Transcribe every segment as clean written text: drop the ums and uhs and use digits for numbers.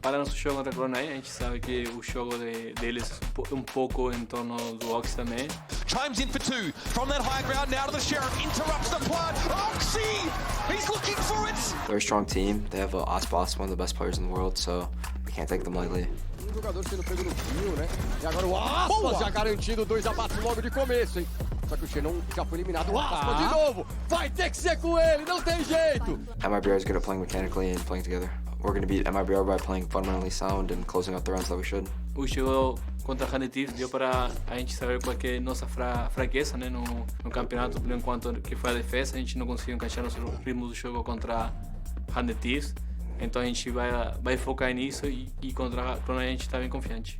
para nosso jogo contra a Cloud9, a gente sabe que o jogo deles pouco em torno do Oxy também. Chimes in for two from that high ground now to the Sheriff, interrupts the plan. Oxy! He's looking for it! They're a strong team. They have Osboss, one of the best players in the world, so we can't take them lightly. Jogador sendo pego no fio, né? E agora o Aspas já garantindo 2 abates logo de começo, hein? Só que o Xenon já foi eliminado. O Aspas de novo! Vai ter que ser com ele, não tem jeito! MIBR is good at playing mechanically and playing together. We're going to beat MIBR by playing fundamentally sound and closing out the runs that we should. O jogo contra a Handetives deu para a gente saber qual é a nossa fraqueza, né, no campeonato, por enquanto que foi a defesa. A gente não conseguiu encaixar nosso ritmo do jogo contra a Handetives. Então a gente vai focar nisso e contra a Cloud9 a gente está bem confiante.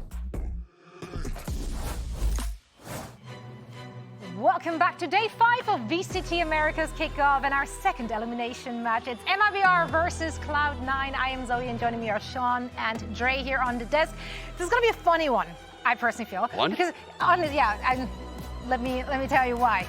Welcome back to day 5 of VCT Americas Kickoff and our second elimination match. It's MIBR versus Cloud9. I am Zoe and joining me are Sean and Dre here on the desk. This is going to be a funny one, I personally feel. One? Because, let me tell you why.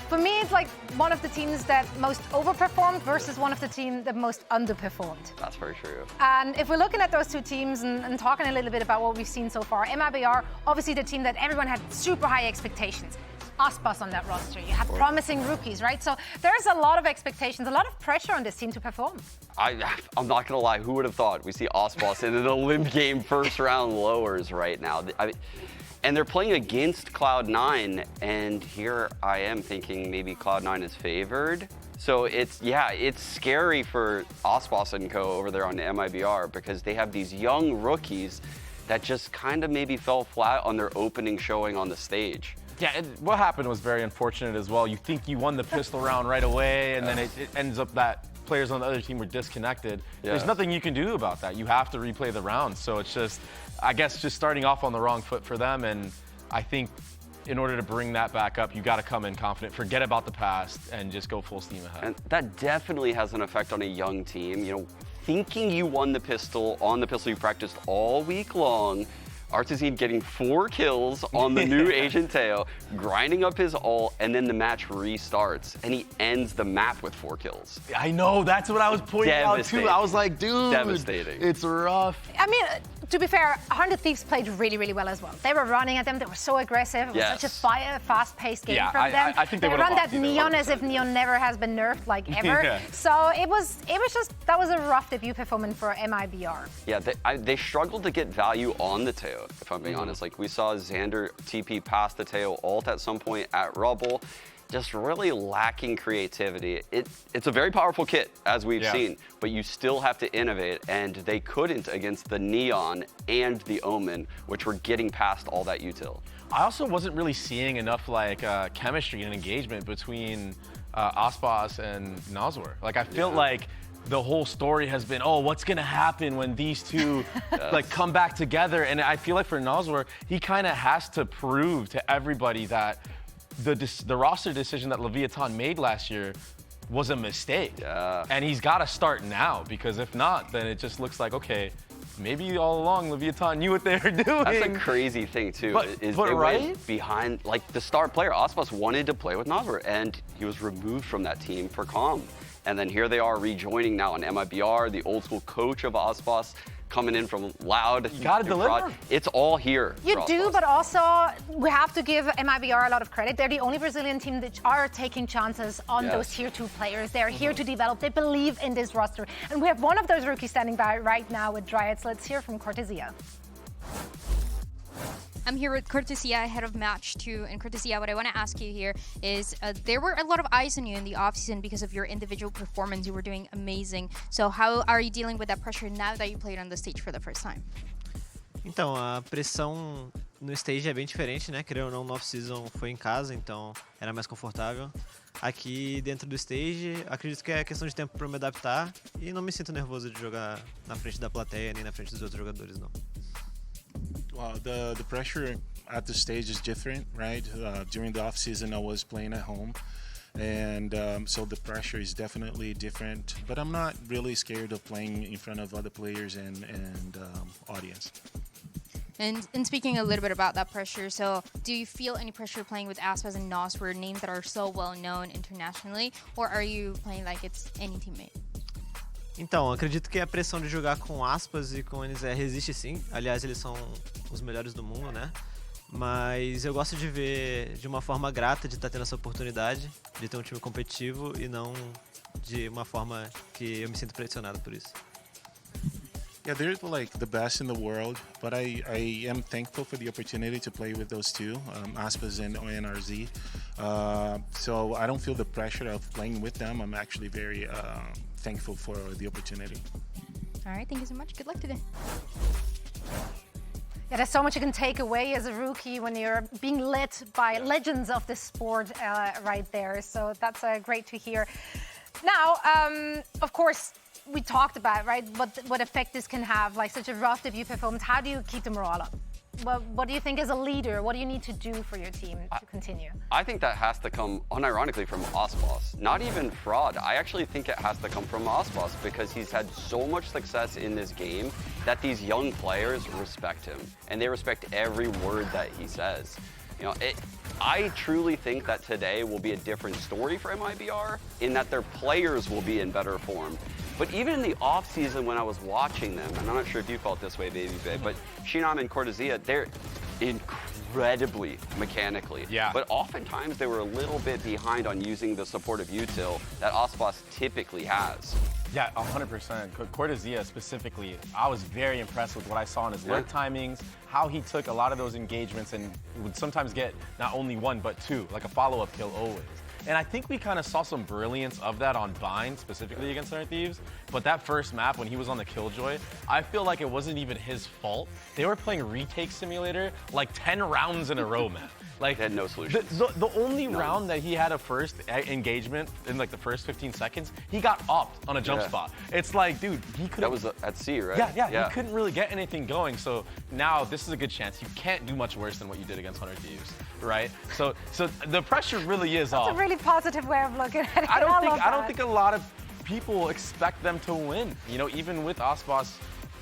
For me, it's like one of the teams that most overperformed versus one of the teams that most underperformed. That's very true. And if we're looking at those two teams and talking a little bit about what we've seen so far, MIBR, obviously the team that everyone had super high expectations. Osboss on that roster. You have promising rookies, right? So there's a lot of expectations, a lot of pressure on this team to perform. I'm not going to lie. Who would have thought we see Osboss in an Olymp game first round lowers right now? And they're playing against Cloud9, and here I am thinking maybe Cloud9 is favored. So it's scary for Osboss and co over there on the MIBR because they have these young rookies that just kind of maybe fell flat on their opening showing on the stage. Yeah, what happened was very unfortunate as well. You think you won the pistol round right away, and then it ends up that players on the other team were disconnected. Yeah. There's nothing you can do about that. You have to replay the round. So it's just, I guess, just starting off on the wrong foot for them. And I think in order to bring that back up, you got to come in confident, forget about the past, and just go full steam ahead. And that definitely has an effect on a young team. You know, thinking you won the pistol on the pistol you practiced all week long, Artizine getting 4 kills on the new Agent Teo, grinding up his ult, and then the match restarts, and he ends the map with 4 kills. I know, that's what I was pointing out too. I was like, dude, devastating. It's rough. I mean, to be fair, 100 Thieves played really, really well as well. They were running at them, they were so aggressive. It was such a fast-paced game from them. I think they run that Neon as if Neon never has been nerfed, like, ever. So it was just, that was a rough debut performance for MIBR. Yeah, they struggled to get value on the Teo, if I'm being honest. Like, we saw Xander TP past the Teo ult at some point at Rubble, just really lacking creativity. It's a very powerful kit, as we've seen, but you still have to innovate, and they couldn't against the Neon and the Omen, which were getting past all that util. I also wasn't really seeing enough like chemistry and engagement between Osboss and Nazwar. Like, I feel like the whole story has been, oh, what's gonna happen when these two like come back together? And I feel like for Nazwar, he kind of has to prove to everybody that the roster decision that Leviathan made last year was a mistake. Yeah. And he's got to start now, because if not, then it just looks like, okay, maybe all along Leviathan knew what they were doing. That's a crazy thing too. They went behind, like, the star player. Osboss wanted to play with Nazwar, and he was removed from that team for Calm. And then here they are rejoining now on MIBR, the old school coach of Osboss, coming in from Loud. You gotta deliver. It's all here. You do, but also we have to give MIBR a lot of credit. They're the only Brazilian team that are taking chances on those tier 2 players. They're here to develop. They believe in this roster. And we have one of those rookies standing by right now with Dryads. Let's hear from Cortesia. I'm here with Cortesia ahead of match 2. And Cortesia, what I want to ask you here is there were a lot of eyes on you in the offseason because of your individual performance. You were doing amazing. So how are you dealing with that pressure now that you played on the stage for the first time? Então, a pressão no stage é bem diferente, né? Querendo ou não, no off-season foi em casa, então era mais confortável. Aqui dentro do stage, acredito que é questão de tempo para me adaptar e não me sinto nervoso de jogar na frente da plateia nem na frente dos outros jogadores, não. Well, the pressure at the stage is different, right? During the off season, I was playing at home, and so the pressure is definitely different. But I'm not really scared of playing in front of other players and audience. And speaking a little bit about that pressure, so do you feel any pressure playing with Aspas and Noswar, names that are so well known internationally, or are you playing like it's any teammate? Então, acredito que a pressão de jogar com aspas e com NZR existe sim. Aliás, eles são os melhores do mundo, né? Mas eu gosto de ver de uma forma grata de estar tendo essa oportunidade, de ter um time competitivo e não de uma forma que eu me sinto pressionado por isso. Yeah, they're like the best in the world, but I am thankful for the opportunity to play with those two, Aspas and ONRZ. So I don't feel the pressure of playing with them. I'm actually very thankful for the opportunity. All right, thank you so much. Good luck today. Yeah, there's so much you can take away as a rookie when you're being led by legends of the sport right there. So that's great to hear. Now, of course, we talked about, right, what effect this can have, like such a rough debut performance. How do you keep the morale up? What do you think as a leader? What do you need to do for your team to continue? I think that has to come, unironically, from Osboss. Not even Fraud. I actually think it has to come from Osboss because he's had so much success in this game that these young players respect him. And they respect every word that he says. You know, I truly think that today will be a different story for MIBR in that their players will be in better form. But even in the offseason when I was watching them, and I'm not sure if you felt this way, Baby Babe, but Shinam and Cortesia, they're incredibly mechanically. Yeah. But oftentimes they were a little bit behind on using the supportive util that Osboss typically has. Yeah, 100%. Cortesia specifically, I was very impressed with what I saw in his lurk timings, how he took a lot of those engagements and would sometimes get not only one, but two, like a follow-up kill always. And I think we kind of saw some brilliance of that on Bind, specifically against Thunder Thieves. But that first map, when he was on the Killjoy, I feel like it wasn't even his fault. They were playing Retake Simulator like 10 rounds in a row, man. Like, they had no solution. The only round that he had a first engagement in like the first 15 seconds, he got upped on a jump spot. It's like, dude, he could. That was at sea, right? Yeah, he couldn't really get anything going. So now this is a good chance. You can't do much worse than what you did against Thunder Thieves, right? So the pressure really is off. That's a really positive way of looking at it. I don't think a lot of people expect them to win. You know, even with Osboss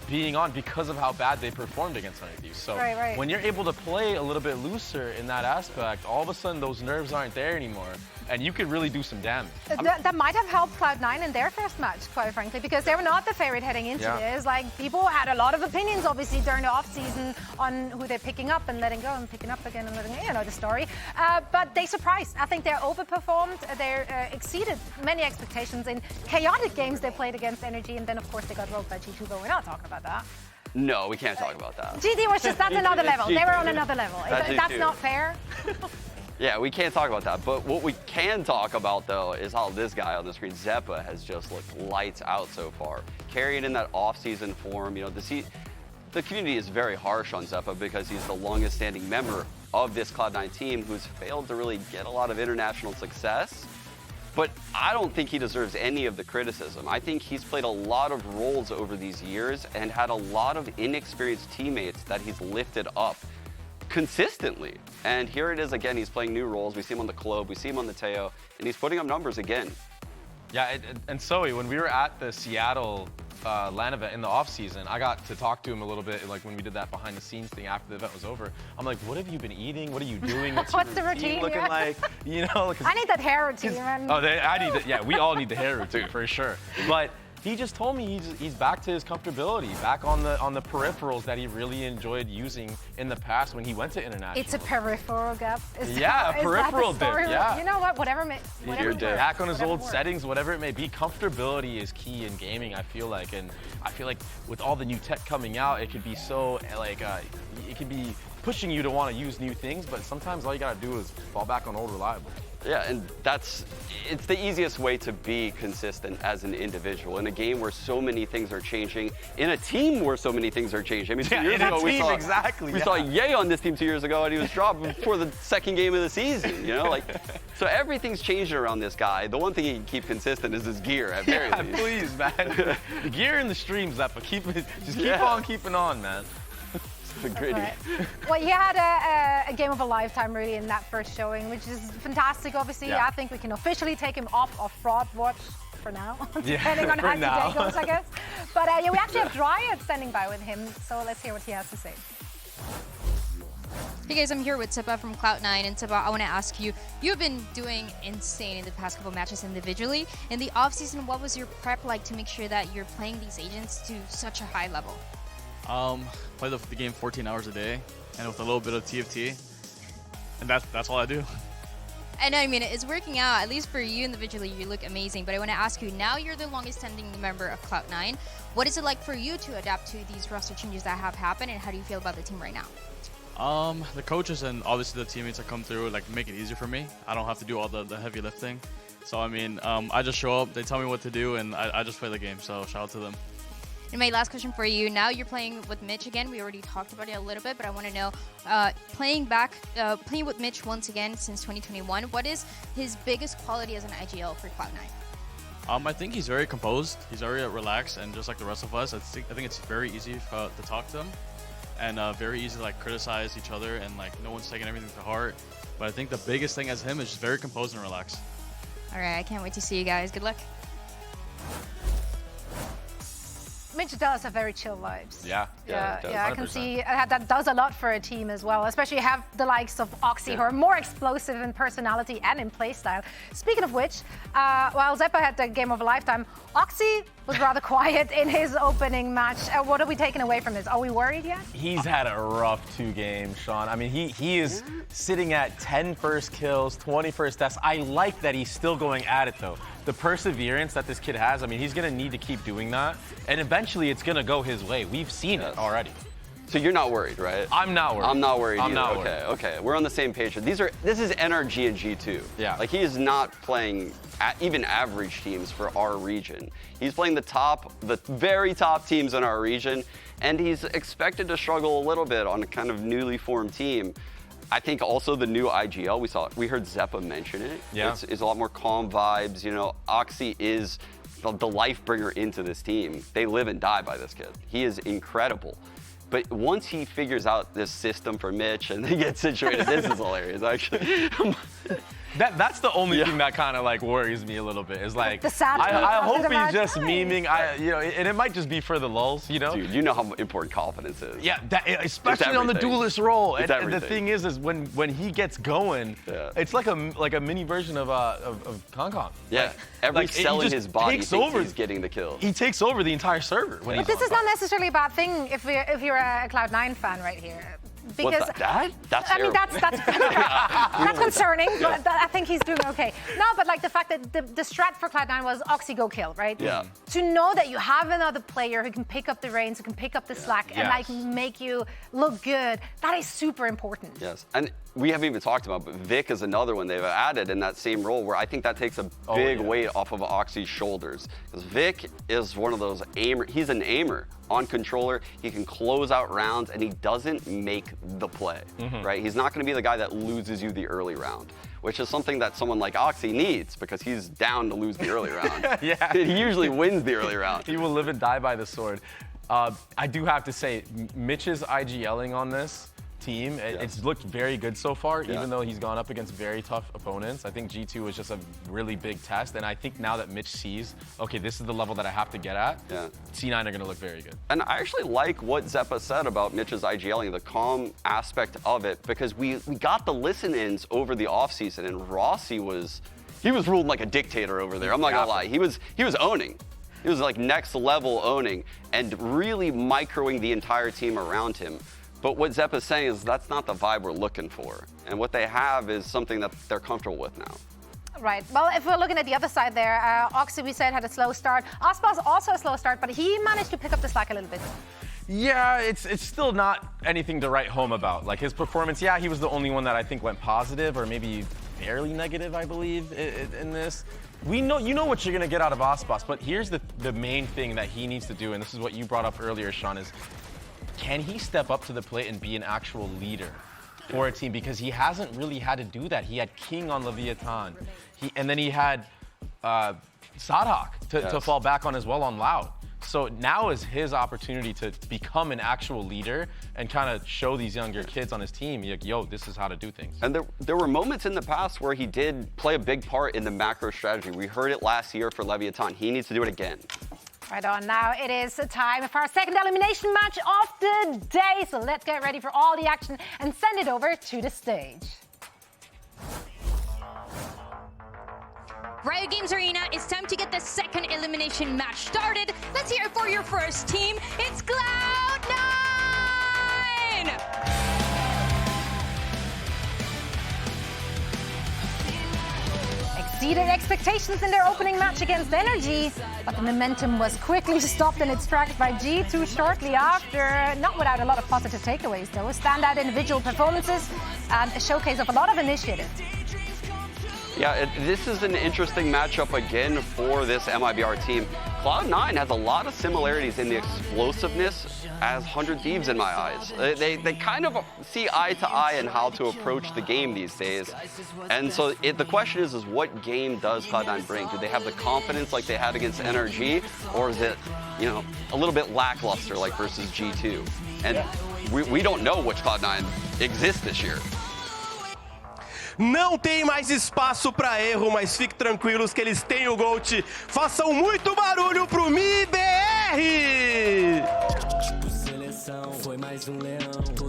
being on because of how bad they performed against Thunder Thieves. So when you're able to play a little bit looser in that aspect, all of a sudden those nerves aren't there anymore. And you could really do some damage. That might have helped Cloud9 in their first match, quite frankly, because they were not the favorite heading into this. Like, people had a lot of opinions, obviously, during the off-season on who they're picking up and letting go and picking up again and letting go, you know the story. But they surprised. I think they overperformed. They exceeded many expectations in chaotic games they played against Energy, and then, of course, they got rolled by G2, but we're not talking about that. No, we can't talk about that. GT was just, that's another level. They were on another level. That's not fair. Yeah, we can't talk about that. But what we can talk about, though, is how this guy on the screen, Zeppa, has just looked lights out so far. Carrying in that off-season form, you know, the community is very harsh on Zeppa because he's the longest-standing member of this Cloud9 team who's failed to really get a lot of international success. But I don't think he deserves any of the criticism. I think he's played a lot of roles over these years and had a lot of inexperienced teammates that he's lifted up consistently. And here it is again, he's playing new roles. We see him on the Clove, we see him on the Teo, and he's putting up numbers again. Yeah, and Zoe, when we were at the Seattle LAN event in the offseason, I got to talk to him a little bit, like when we did that behind the scenes thing after the event was over. I'm like, what have you been eating? What are you doing? What's the routine looking like? You know, I need that hair routine. I need that. Yeah, we all need the hair routine for sure. But he just told me he's back to his comfortability, back on the peripherals that he really enjoyed using in the past when he went to international. It's a peripheral gap. A peripheral dip. Yeah. You know what? Whatever back on his old settings, whatever it may be. Comfortability is key in gaming, I feel like, and I feel like with all the new tech coming out, it could be so like it could be pushing you to want to use new things, but sometimes all you gotta do is fall back on old reliable. Yeah, and it's the easiest way to be consistent as an individual in a game where so many things are changing, in a team where so many things are changing. I mean, 2 years ago we saw Ye on this team 2 years ago, and he was dropped before the second game of the season. You know, like, so everything's changing around this guy. The one thing he can keep consistent is his gear, at very least. Please, man. The gear in the streams, Zeppa. Keep on keeping on, man. Right. Well, he had a game of a lifetime really in that first showing, which is fantastic. Obviously, I think we can officially take him off of Fraud Watch for now, depending on how today goes, I guess. But we actually have Dryad standing by with him, so let's hear what he has to say. Hey guys, I'm here with Sepa from Cloud9, and Sepa, I want to ask you, you've been doing insane in the past couple matches individually. In the offseason, what was your prep like to make sure that you're playing these agents to such a high level? Play the game 14 hours a day, and with a little bit of TFT, and that's all I do. And I mean, it's working out, at least for you individually, you look amazing. But I want to ask you, now you're the longest standing member of Cloud9. What is it like for you to adapt to these roster changes that have happened, and how do you feel about the team right now? The coaches and obviously the teammates that come through like make it easier for me. I don't have to do all the heavy lifting. So I mean, I just show up, they tell me what to do, and I just play the game. So shout out to them. And my last question for you, now you're playing with Mitch again. We already talked about it a little bit, but I want to know, playing with Mitch once again since 2021, what is his biggest quality as an IGL for Cloud9? I think he's very composed. He's very relaxed, and just like the rest of us, I think it's very easy to talk to him. And very easy to like criticize each other, and like no one's taking everything to heart. But I think the biggest thing as him is just very composed and relaxed. All right, I can't wait to see you guys. Good luck. Mitch does have very chill vibes. Yeah, I can see that does a lot for a team as well, especially have the likes of Oxy, who are more explosive in personality and in playstyle. Speaking of which, while Zeppa had the game of a lifetime, Oxy was rather quiet in his opening match. What are we taking away from this? Are we worried yet? He's had a rough 2 games, Sean. I mean, he is sitting at 10 first kills, 20 first deaths. I like that he's still going at it, though. The perseverance that this kid has, I mean, he's going to need to keep doing that. And eventually, it's going to go his way. We've seen it already. So you're not worried, right? I'm not worried. I'm not worried I'm either. not worried. Okay. We're on the same page. This is NRG and G2. Yeah. Like, he is not playing even average teams for our region. He's playing the very top teams in our region, and he's expected to struggle a little bit on a kind of newly formed team. I think also the new IGL, we heard Zeppa mention it. Yeah. It's a lot more calm vibes. You know, Oxy is the life bringer into this team. They live and die by this kid. He is incredible. But once he figures out this system for Mitch and they get situated, this is hilarious, actually. That's the only thing that kind of like worries me a little bit. Is like the sad I hope he's just memeing. And it might just be for the lulz, you know. Dude, you know how important confidence is. Yeah, especially on the duelist role. And the thing is when he gets going, it's like a mini version of Concon. Yeah, every cell in his body thinks he's getting the kill. He takes over the entire server. But this is not necessarily a bad thing if you're a Cloud9 fan right here. Because that's I mean that's concerning, but I think he's doing okay. No, but like the fact that the strat for Cloud9 was Oxy go kill, right? Yeah. To know that you have another player who can pick up the reins, who can pick up the slack, and like make you look good, that is super important. Yes, and we haven't even talked about, but Vic is another one they've added in that same role where I think that takes a big weight off of Oxy's shoulders. Because Vic is one of those he's an aimer on controller. He can close out rounds and he doesn't make the play, right? He's not gonna be the guy that loses you the early round, which is something that someone like Oxy needs because he's down to lose the early round. He usually wins the early round. He will live and die by the sword. I do have to say, Mitch's IGLing on this team, it's looked very good so far, even though he's gone up against very tough opponents. I think G2 was just a really big test, and I think now that Mitch sees, okay, this is the level that I have to get at, C9 are going to look very good. And I actually like what Zeppa said about Mitch's IGLing, the calm aspect of it, because we got the listen-ins over the offseason, and Rossi was ruled like a dictator over there. I'm not gonna lie, he was owning. He was like next level owning and really microing the entire team around him. But what Zeppa's saying is that's not the vibe we're looking for. And what they have is something that they're comfortable with now. Right. Well, if we're looking at the other side there, Oxy, we said, had a slow start. Ospa's also a slow start, but he managed to pick up the slack a little bit. Yeah, it's still not anything to write home about. Like his performance, he was the only one that I think went positive or maybe barely negative, I believe, in this. You know what you're going to get out of Ospas, but here's the main thing that he needs to do, and this is what you brought up earlier, Sean, is can he step up to the plate and be an actual leader for a team? Because he hasn't really had to do that. He had King on Leviathan, and then he had Sadhawk to fall back on as well on Loud. So now is his opportunity to become an actual leader and kind of show these younger kids on his team, like, yo, this is how to do things. And there were moments in the past where he did play a big part in the macro strategy. We heard it last year for Leviathan. He needs to do it again. Right on. Now it is time for our second elimination match of the day. So let's get ready for all the action and send it over to the stage. Riot Games Arena, it's time to get the second elimination match started. Let's hear it for your first team. It's Cloud9! Exceeded expectations in their opening match against Energy, but the momentum was quickly stopped in its tracks by G2 shortly after, not without a lot of positive takeaways though. Standout individual performances and a showcase of a lot of initiative. Yeah, this is an interesting matchup again for this MIBR team. Cloud9 has a lot of similarities in the explosiveness as 100 Thieves in my eyes. They kind of see eye to eye in how to approach the game these days. And so the question is what game does Cloud9 bring? Do they have the confidence like they had against NRG, or is it, you know, a little bit lackluster like versus G2? And we don't know which Cloud9 exists this year. Não tem mais espaço para erro, mas fiquem tranquilos que eles têm o GOAT. Façam muito barulho pro MIBR!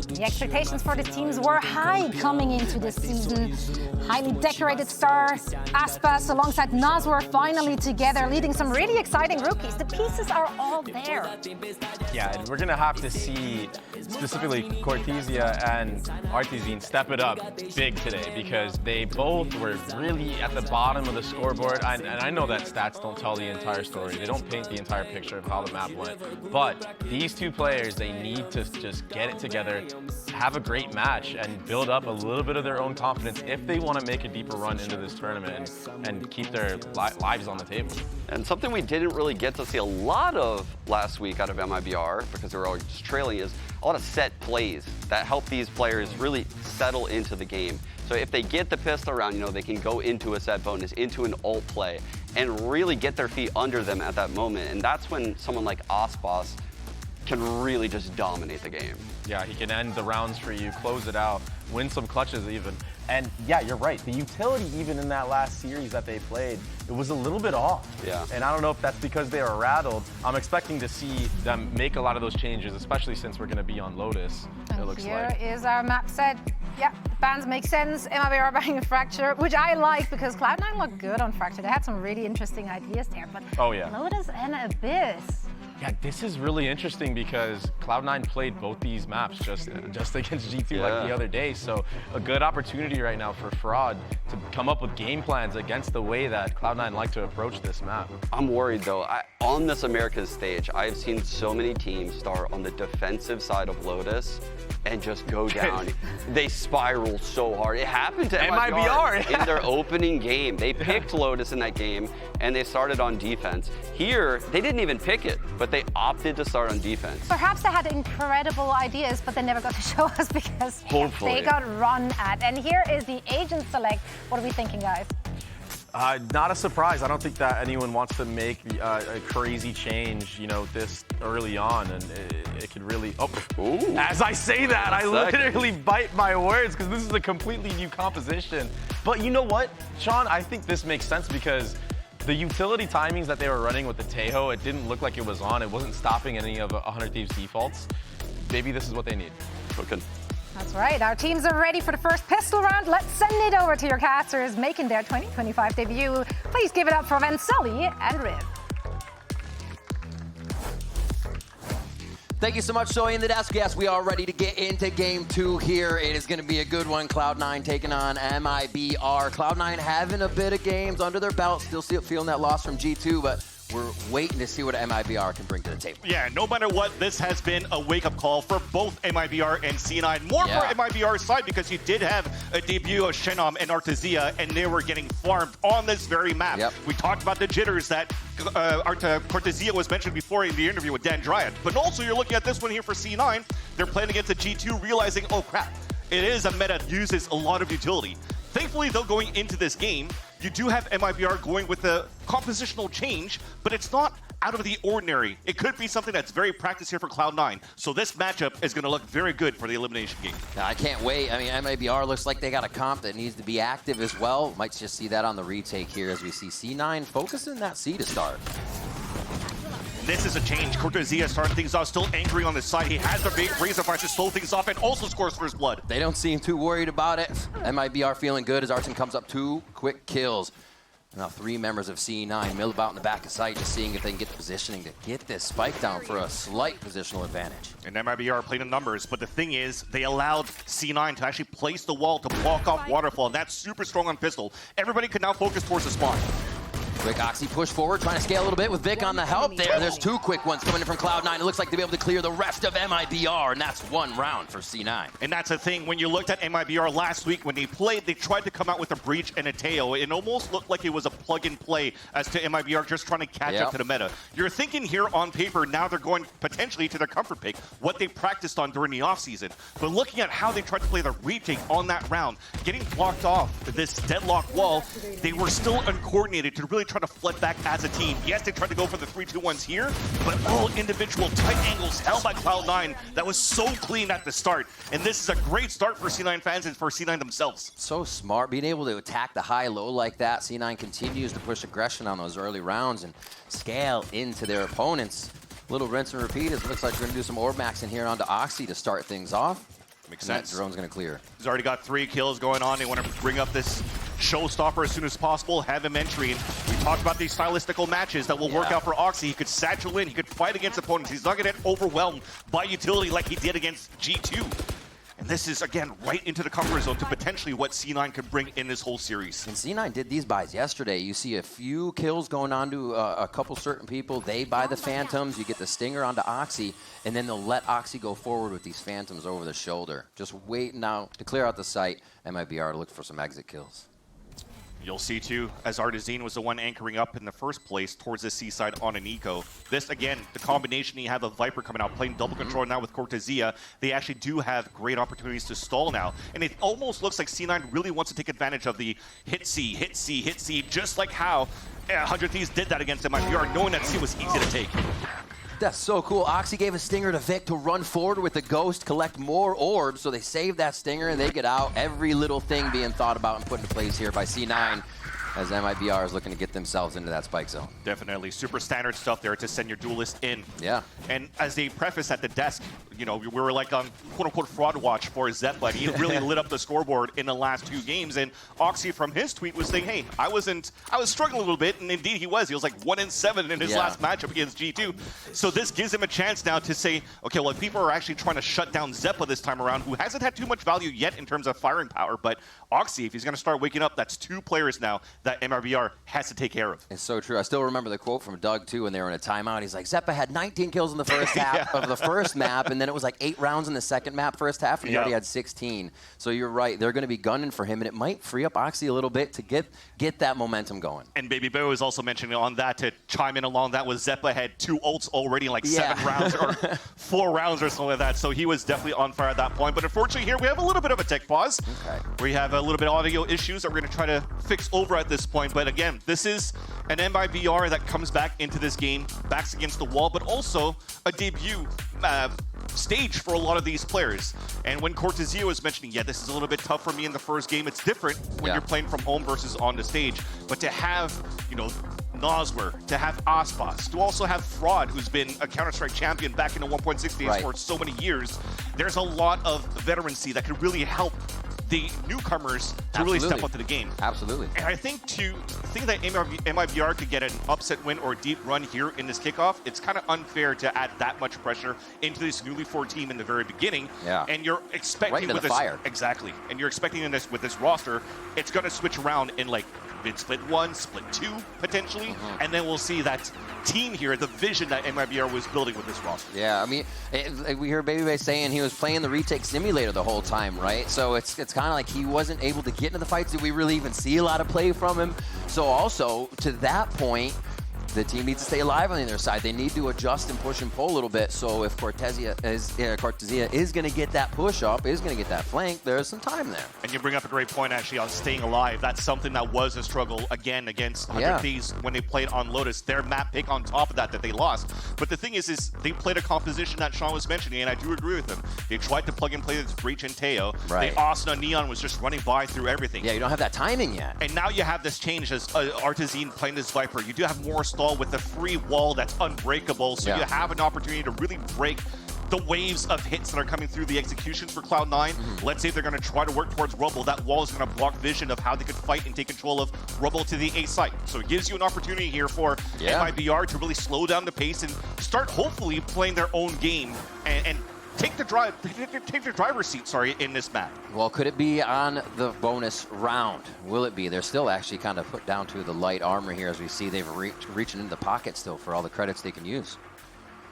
The expectations for the teams were high coming into this season. Highly decorated star, Aspas alongside Nas were finally together, leading some really exciting rookies. The pieces are all there. Yeah, and we're gonna have to see specifically Cortesia and Artesian step it up big today because they both were really at the bottom of the scoreboard. And I know that stats don't tell the entire story. They don't paint the entire picture of how the map went. But these two players, they need to just get it together, have a great match, and build up a little bit of their own confidence if they want to make a deeper run into this tournament and keep their lives on the table. And something we didn't really get to see a lot of last week out of MIBR, because they were always just trailing, is a lot of set plays that help these players really settle into the game. So if they get the pistol round, you know, they can go into a set bonus, into an ult play, and really get their feet under them at that moment. And that's when someone like Aspas can really just dominate the game. Yeah, he can end the rounds for you, close it out, win some clutches even. And yeah, you're right. The utility even in that last series that they played, it was a little bit off. Yeah. And I don't know if that's because they were rattled. I'm expecting to see them make a lot of those changes, especially since we're going to be on Lotus, and it looks here like. is our map set. Yeah, bans make sense. MIBR buying Fracture, which I like because Cloud9 looked good on Fracture. They had some really interesting ideas there. But oh, yeah. Lotus and Abyss. Yeah, this is really interesting because Cloud9 played both these maps just against G2 like the other day. So a good opportunity right now for Fraud to come up with game plans against the way that Cloud9 like to approach this map. I'm worried though. On this Americas stage, I've seen so many teams start on the defensive side of Lotus and just go down. They spiral so hard. It happened to MIBR in their opening game. They picked Lotus in that game and they started on defense. Here, they didn't even pick it, but they opted to start on defense. Perhaps they had incredible ideas, but they never got to show us because they got run at. And here is the agent select. What are we thinking, guys? Not a surprise. I don't think that anyone wants to make a crazy change, you know, this early on, and it could really. Oh, ooh. As I say that, I literally bite my words because this is a completely new composition. But you know what, Sean? I think this makes sense because the utility timings that they were running with the Tejo, it didn't look like it was on. It wasn't stopping any of 100 Thieves defaults. Maybe this is what they need. Okay. That's right. Our teams are ready for the first pistol round. Let's send it over to your casters making their 2025 debut. Please give it up for Sully and Riv. Thank you so much, Zoe and the desk. Yes, we are ready to get into game 2 here. It is going to be a good one. Cloud9 taking on MIBR. Cloud9 having a bit of games under their belt, still feeling that loss from G2, but we're waiting to see what MIBR can bring to the table. Yeah, no matter what, this has been a wake-up call for both MIBR and C9. More for MIBR's side because you did have a debut of Shenom and Artesia, and they were getting farmed on this very map. We talked about the jitters that Cortesia was mentioned before in the interview with Dan Dryad. But also, you're looking at this one here for C9. They're playing against a G2, realizing, oh crap, it is a meta that uses a lot of utility. Thankfully, though, going into this game, you do have MIBR going with a compositional change, but it's not out of the ordinary. It could be something that's very practiced here for Cloud9. So this matchup is going to look very good for the elimination game. I can't wait. I mean, MIBR looks like they got a comp that needs to be active as well. Might just see that on the retake here as we see C9 focusing that C to start. this is a change. Cortezia starting things off, still angry on the side. He has the Razor Fire to slow things off and also scores first blood. They don't seem too worried about it. MIBR feeling good as our team comes up 2 quick kills. Now 3 members of C9 mill about in the back of sight, just seeing if they can get the positioning to get this spike down for a slight positional advantage. And MIBR played in numbers, but the thing is, they allowed C9 to actually place the wall to block off Waterfall, and that's super strong on Pistol. Everybody can now focus towards the spawn. Quick Oxy push forward, trying to scale a little bit with Vic on the help there. There's 2 quick ones coming in from Cloud9. It looks like they'll be able to clear the rest of MIBR, and that's 1 round for C9. And that's the thing, when you looked at MIBR last week, when they played, they tried to come out with a Breach and a Teo. It almost looked like it was a plug-and-play as to MIBR just trying to catch up to the meta. You're thinking here on paper, now they're going potentially to their comfort pick, what they practiced on during the offseason. But looking at how they tried to play the retake on that round, getting blocked off this deadlock wall, they were still uncoordinated to really try to flood back as a team. Yes, they tried to go for the 3-2-1s here, but all individual tight angles held by Cloud9. That was so clean at the start. And this is a great start for C9 fans and for C9 themselves. So smart, being able to attack the high-low like that. C9 continues to push aggression on those early rounds and scale into their opponents. Little rinse and repeat. It looks like we're going to do some orb maxing here onto Oxy to start things off. Makes sense. That drone's going to clear. He's already got 3 kills going on. They want to bring up this showstopper as soon as possible, have him entry. And we talked about these stylistical matches that will work out for Oxy. He could satchel in, he could fight against opponents. He's not going to get overwhelmed by utility like he did against G2. And this is, again, right into the comfort zone to potentially what C9 could bring in this whole series. And C9 did these buys yesterday. You see a few kills going on to a couple certain people. They buy the Phantoms. You get the Stinger onto Oxy, and then they'll let Oxy go forward with these Phantoms over the shoulder. Just waiting out to clear out the site. MIBR to look for some exit kills. You'll see, too, as Artezine was the one anchoring up in the first place towards the seaside on an eco. This, again, the combination, you have a Viper coming out, playing double control now with Cortezia. They actually do have great opportunities to stall now. And it almost looks like C9 really wants to take advantage of the hit C, just like how 100 Thieves did that against MIBR, knowing that C was easy to take. That's so cool. Oxy gave a Stinger to Vic to run forward with the Ghost, collect more orbs, so they save that Stinger and they get out. Every little thing being thought about and put into place here by C9 as MIBR is looking to get themselves into that spike zone. Definitely. Super standard stuff there to send your duelist in. Yeah. And as they preface at the desk, you know, we were like on quote-unquote fraud watch for Zeppa. He really lit up the scoreboard in the last 2 games. And Oxy from his tweet was saying, hey, I was struggling a little bit. And indeed he was. He was like 1-7 in his last matchup against G2. So this gives him a chance now to say, okay, well, people are actually trying to shut down Zeppa this time around, who hasn't had too much value yet in terms of firing power. But Oxy, if he's going to start waking up, that's 2 players now that MIBR has to take care of. It's so true. I still remember the quote from Doug, too, when they were in a timeout. He's like, Zeppa had 19 kills in the first half of the first map, and then it was like 8 rounds in the second map first half, and he already had 16. So you're right. They're going to be gunning for him, and it might free up Oxy a little bit to get that momentum going. And Baby Bear was also mentioning on that to chime in along that was Zeppa had 2 ults already in like 7 rounds or 4 rounds or something like that. So he was definitely on fire at that point. But unfortunately here we have a little bit of a tech pause. Okay. We have a little bit of audio issues that we're going to try to fix over at this point. But again, this is an MIBR that comes back into this game, backs against the wall, but also a debut stage for a lot of these players. And when Cortezia was mentioning, yeah, this is a little bit tough for me in the first game, it's different when you're playing from home versus on the stage. But to have, you know, Noswer, to have Aspas, to also have Fraud, who's been a Counter-Strike champion back in the 1.6 days for so many years, there's a lot of veterancy that could really help the newcomers to really step up to the game. Absolutely. And I think that MIBR could get an upset win or a deep run here in this kickoff, it's kind of unfair to add that much pressure into this newly formed team in the very beginning. Yeah. And you're expecting with this fire. Exactly. And you're expecting with this roster, it's going to switch around in like split 1, split 2 potentially, and then we'll see that team here, the vision that MIBR was building with this roster. Yeah, I mean, we heard Baby Bay saying he was playing the retake simulator the whole time, right? So it's kind of like he wasn't able to get into the fights. Did we really even see a lot of play from him? So also, to that point, the team needs to stay alive on the other side. They need to adjust and push and pull a little bit. So if Cortezia is going to get that push up, is going to get that flank, there's some time there. And you bring up a great point, actually, on staying alive. That's something that was a struggle, again, against 100 Thieves when they played on Lotus. Their map pick on top of that they lost. But the thing is they played a composition that Sean was mentioning, and I do agree with him. They tried to plug and play this Breach and Teo. Right. Asuna Neon was just running by through everything. Yeah, you don't have that timing yet. And now you have this change as Artezine playing this Viper. You do have more stall stall with a free wall that's unbreakable, so you have an opportunity to really break the waves of hits that are coming through the executions for Cloud9. Let's say they're going to try to work towards Rubble. That wall is going to block vision of how they could fight and take control of Rubble to the A site. So it gives you an opportunity here for MIBR to really slow down the pace and start hopefully playing their own game and take the driver's seat, in this map. Well, could it be on the bonus round? Will it be? They're still actually kind of put down to the light armor here, as we see they've reaching into the pocket still for all the credits they can use.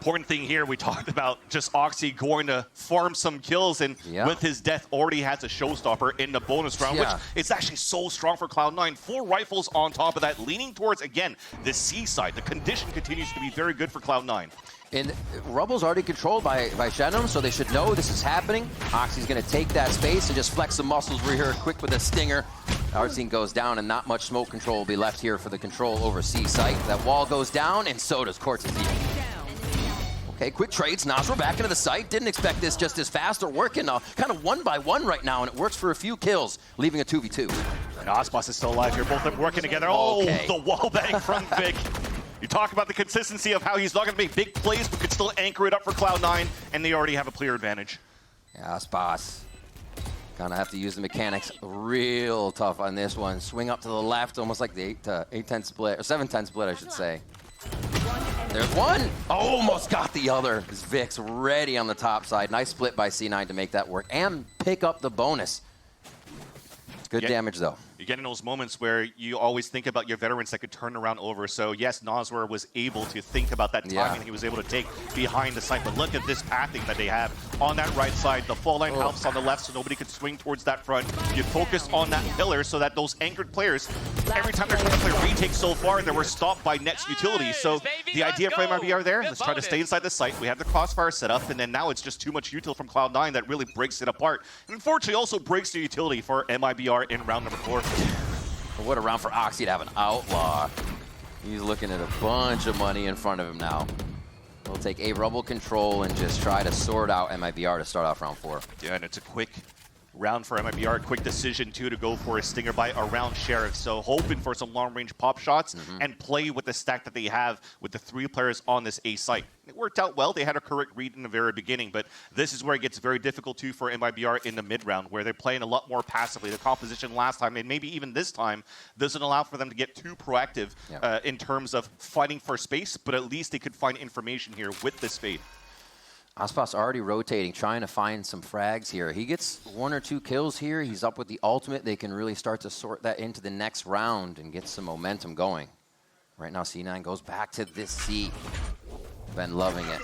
Important thing here, we talked about just Oxy going to farm some kills, and with his death already has a showstopper in the bonus round, which is actually so strong for Cloud9. 4 rifles on top of that, leaning towards, again, the C side. The condition continues to be very good for Cloud9. And Rubble's already controlled by Shenum, so they should know this is happening. Oxy's going to take that space and just flex the muscles. We're here quick with a stinger. Arsene goes down, and not much smoke control will be left here for the control over C site. That wall goes down, and so does Cortez. Okay, quick trades. Nasr back into the site. Didn't expect this just as fast. They're working kind of 1 by 1 right now, and it works for a few kills, leaving a 2v2. And Osbos is still alive here. Both of them working together. Oh, the wall bang from Vic. You talk about the consistency of how he's not going to make big plays, but could still anchor it up for Cloud9, and they already have a clear advantage. Yeah, Osbos. Gonna have to use the mechanics real tough on this one. Swing up to the left, almost like the 8-10 split, or 7-10 split, I should say. There's one. Almost got the other. Vic's ready on the top side. Nice split by C9 to make that work and pick up the bonus. Good damage, though. You get in those moments where you always think about your veterans that could turn around over. So, yes, Nasr was able to think about that timing he was able to take behind the site. But look at this pathing that they have on that right side. The fall line helps on the left so nobody can swing towards that front. You focus on that pillar so that those anchored players, every time they're trying to play retake so far, they were stopped by next utility. So the idea for MIBR there, let's try to stay inside the site. We have the crossfire set up, and then now it's just too much util from Cloud9 that really breaks it apart. And unfortunately also breaks the utility for MIBR in round number 4. What a round for Oxy to have an outlaw. He's looking at a bunch of money in front of him now. He'll take a Rubble control and just try to sort out MIBR to start off round 4. Yeah, and it's a quick round for MIBR. Quick decision, too, to go for a stinger by around Sheriff. So hoping for some long-range pop shots and play with the stack that they have with the 3 players on this A site. It worked out well. They had a correct read in the very beginning, but this is where it gets very difficult, too, for MIBR in the mid-round, where they're playing a lot more passively. The composition last time, and maybe even this time, doesn't allow for them to get too proactive in terms of fighting for space, but at least they could find information here with this fade. Osbos already rotating, trying to find some frags here. He gets 1 or 2 kills here. He's up with the ultimate. They can really start to sort that into the next round and get some momentum going. Right now, C9 goes back to this C. Been loving it.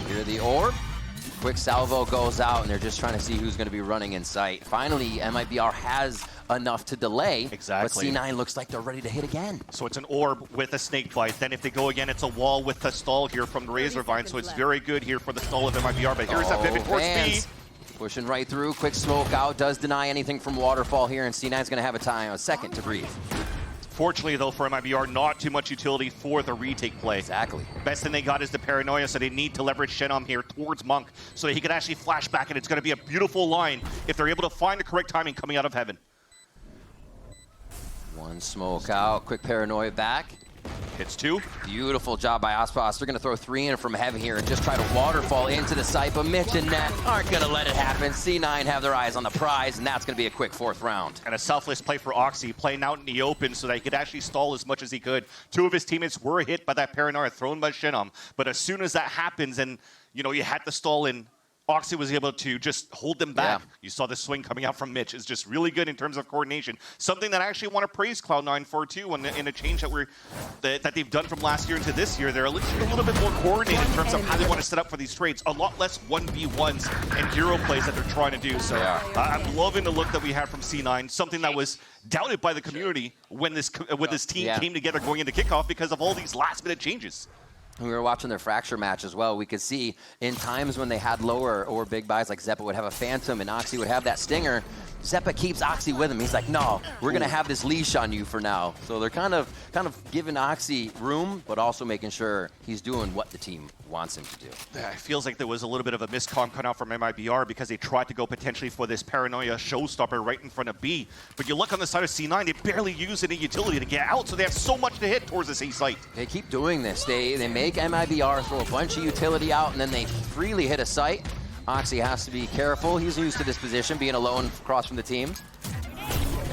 Here the orb. Quick salvo goes out, and they're just trying to see who's going to be running in sight. Finally, MIBR has enough to delay, but C9 looks like they're ready to hit again. So it's an orb with a snake bite. Then if they go again, it's a wall with a stall here from the Razorvine. So it's very good here for the stall of MIBR. But here's that pivot towards B. Pushing right through, quick smoke out, does deny anything from Waterfall here, and C9's going to have a second to breathe. Fortunately, though, for MIBR, not too much utility for the retake play. Exactly. Best thing they got is the paranoia, so they need to leverage Shenum here towards Monk so that he can actually flash back, and it's going to be a beautiful line if they're able to find the correct timing coming out of heaven. One smoke out, quick paranoia back. Hits 2. Beautiful job by Osbos. They're going to throw 3 in from heaven here and just try to waterfall into the site, but Mitch and Net aren't going to let it happen. C9 have their eyes on the prize, and that's going to be a quick 4th round. And a selfless play for Oxy, playing out in the open so that he could actually stall as much as he could. 2 of his teammates were hit by that paranoia thrown by Shenum, but as soon as that happens and, you had the stall in, Oxy was able to just hold them back. You saw the swing coming out from Mitch. It's just really good in terms of coordination. Something that I actually want to praise Cloud9 for, too, in a change that they've done from last year into this year. They're a little bit more coordinated in terms of how they want to set up for these trades. A lot less 1v1s and hero plays that they're trying to do. So I'm loving the look that we have from C9, something that was doubted by the community when this team came together going into kickoff because of all these last-minute changes. we were watching their Fracture match as well, we could see in times when they had lower or big buys, like Zeppa would have a Phantom and Oxy would have that Stinger, Zeppa keeps Oxy with him. He's like, no, we're going to have this leash on you for now. So they're kind of giving Oxy room, but also making sure he's doing what the team wants him to do. Yeah, it feels like there was a little bit of a miscomm cut out from MIBR because they tried to go potentially for this Paranoia showstopper right in front of B. But you look on the side of C9, they barely use any utility to get out, so they have so much to hit towards this A site. They keep doing this. They make MIBR throw a bunch of utility out, and then they freely hit a site. Oxy has to be careful. He's used to this position, being alone across from the team.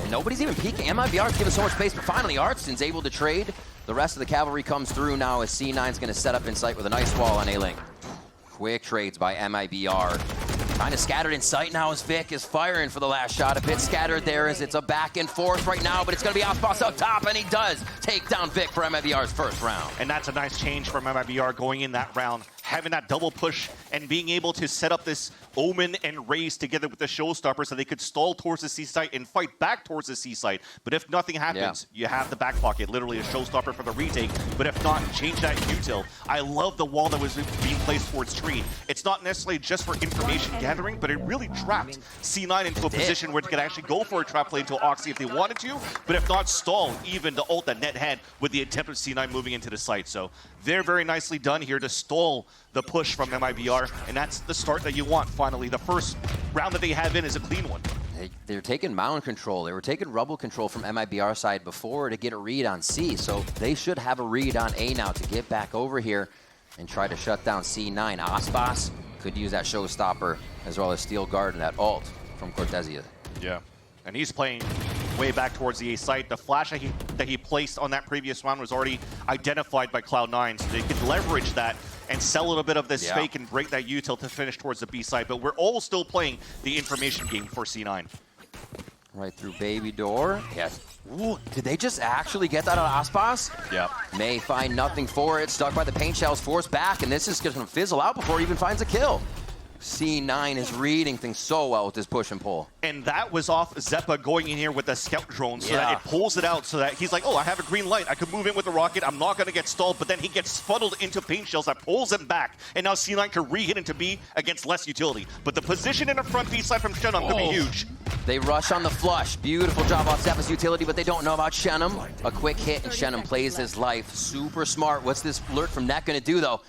And nobody's even peeking. MIBR's given so much space, but finally Artston's able to trade. The rest of the cavalry comes through now as C9's going to set up in sight with an ice wall on A-Link. Quick trades by MIBR. Kind of scattered in sight now as Vic is firing for the last shot. A bit scattered there as it's a back and forth right now, but it's going to be Ospas up top, and he does take down Vic for MIBR's first round. And that's a nice change from MIBR going in that round. Having that double push and being able to set up this Omen and Raze together with the Showstopper so they could stall towards the C site and fight back towards the C site. But if nothing happens, you have the back pocket, literally a Showstopper for the retake. But if not, change that util. I love the wall that was being placed towards Tree. It's not necessarily just for information gathering, but it really trapped C9 into a position where they could actually go for a trap play into Oxy if they wanted to, but if not, stall even the ult that Net had with the attempt of C9 moving into the site. So very, very nicely done here to stall the push from MIBR, and that's the start that you want, finally. The first round that they have in is a clean one. They're taking mound control. They were taking rubble control from MIBR side before to get a read on C, so they should have a read on A now to get back over here and try to shut down C9. Ospas could use that showstopper as well as Steel Guard and that ult from Cortezia. Yeah, and he's playing way back towards the A site. The flash that he placed on that previous round was already identified by Cloud9, so they could leverage that and sell a little bit of this fake and break that util to finish towards the B side. But we're all still playing the information game for C9. Right through Baby Door. Yes. Ooh, did they just actually get that on Ospas? Yeah. May find nothing for it. Stuck by the paint shells, forced back, and this is going to fizzle out before he even finds a kill. C9 is reading things so well with this push and pull. And that was off Zeppa going in here with the scout drone so that it pulls it out so that he's like, oh, I have a green light. I could move in with a rocket. I'm not going to get stalled. But then he gets funneled into paint shells that pulls him back. And now C9 can re-hit into B against less utility. But the position in the front B side from Shenum could be huge. They rush on the flush. Beautiful job off Zeppa's utility, but they don't know about Shenum. A quick hit, and Shenum plays his life. Super smart. What's this alert from Net going to do, though?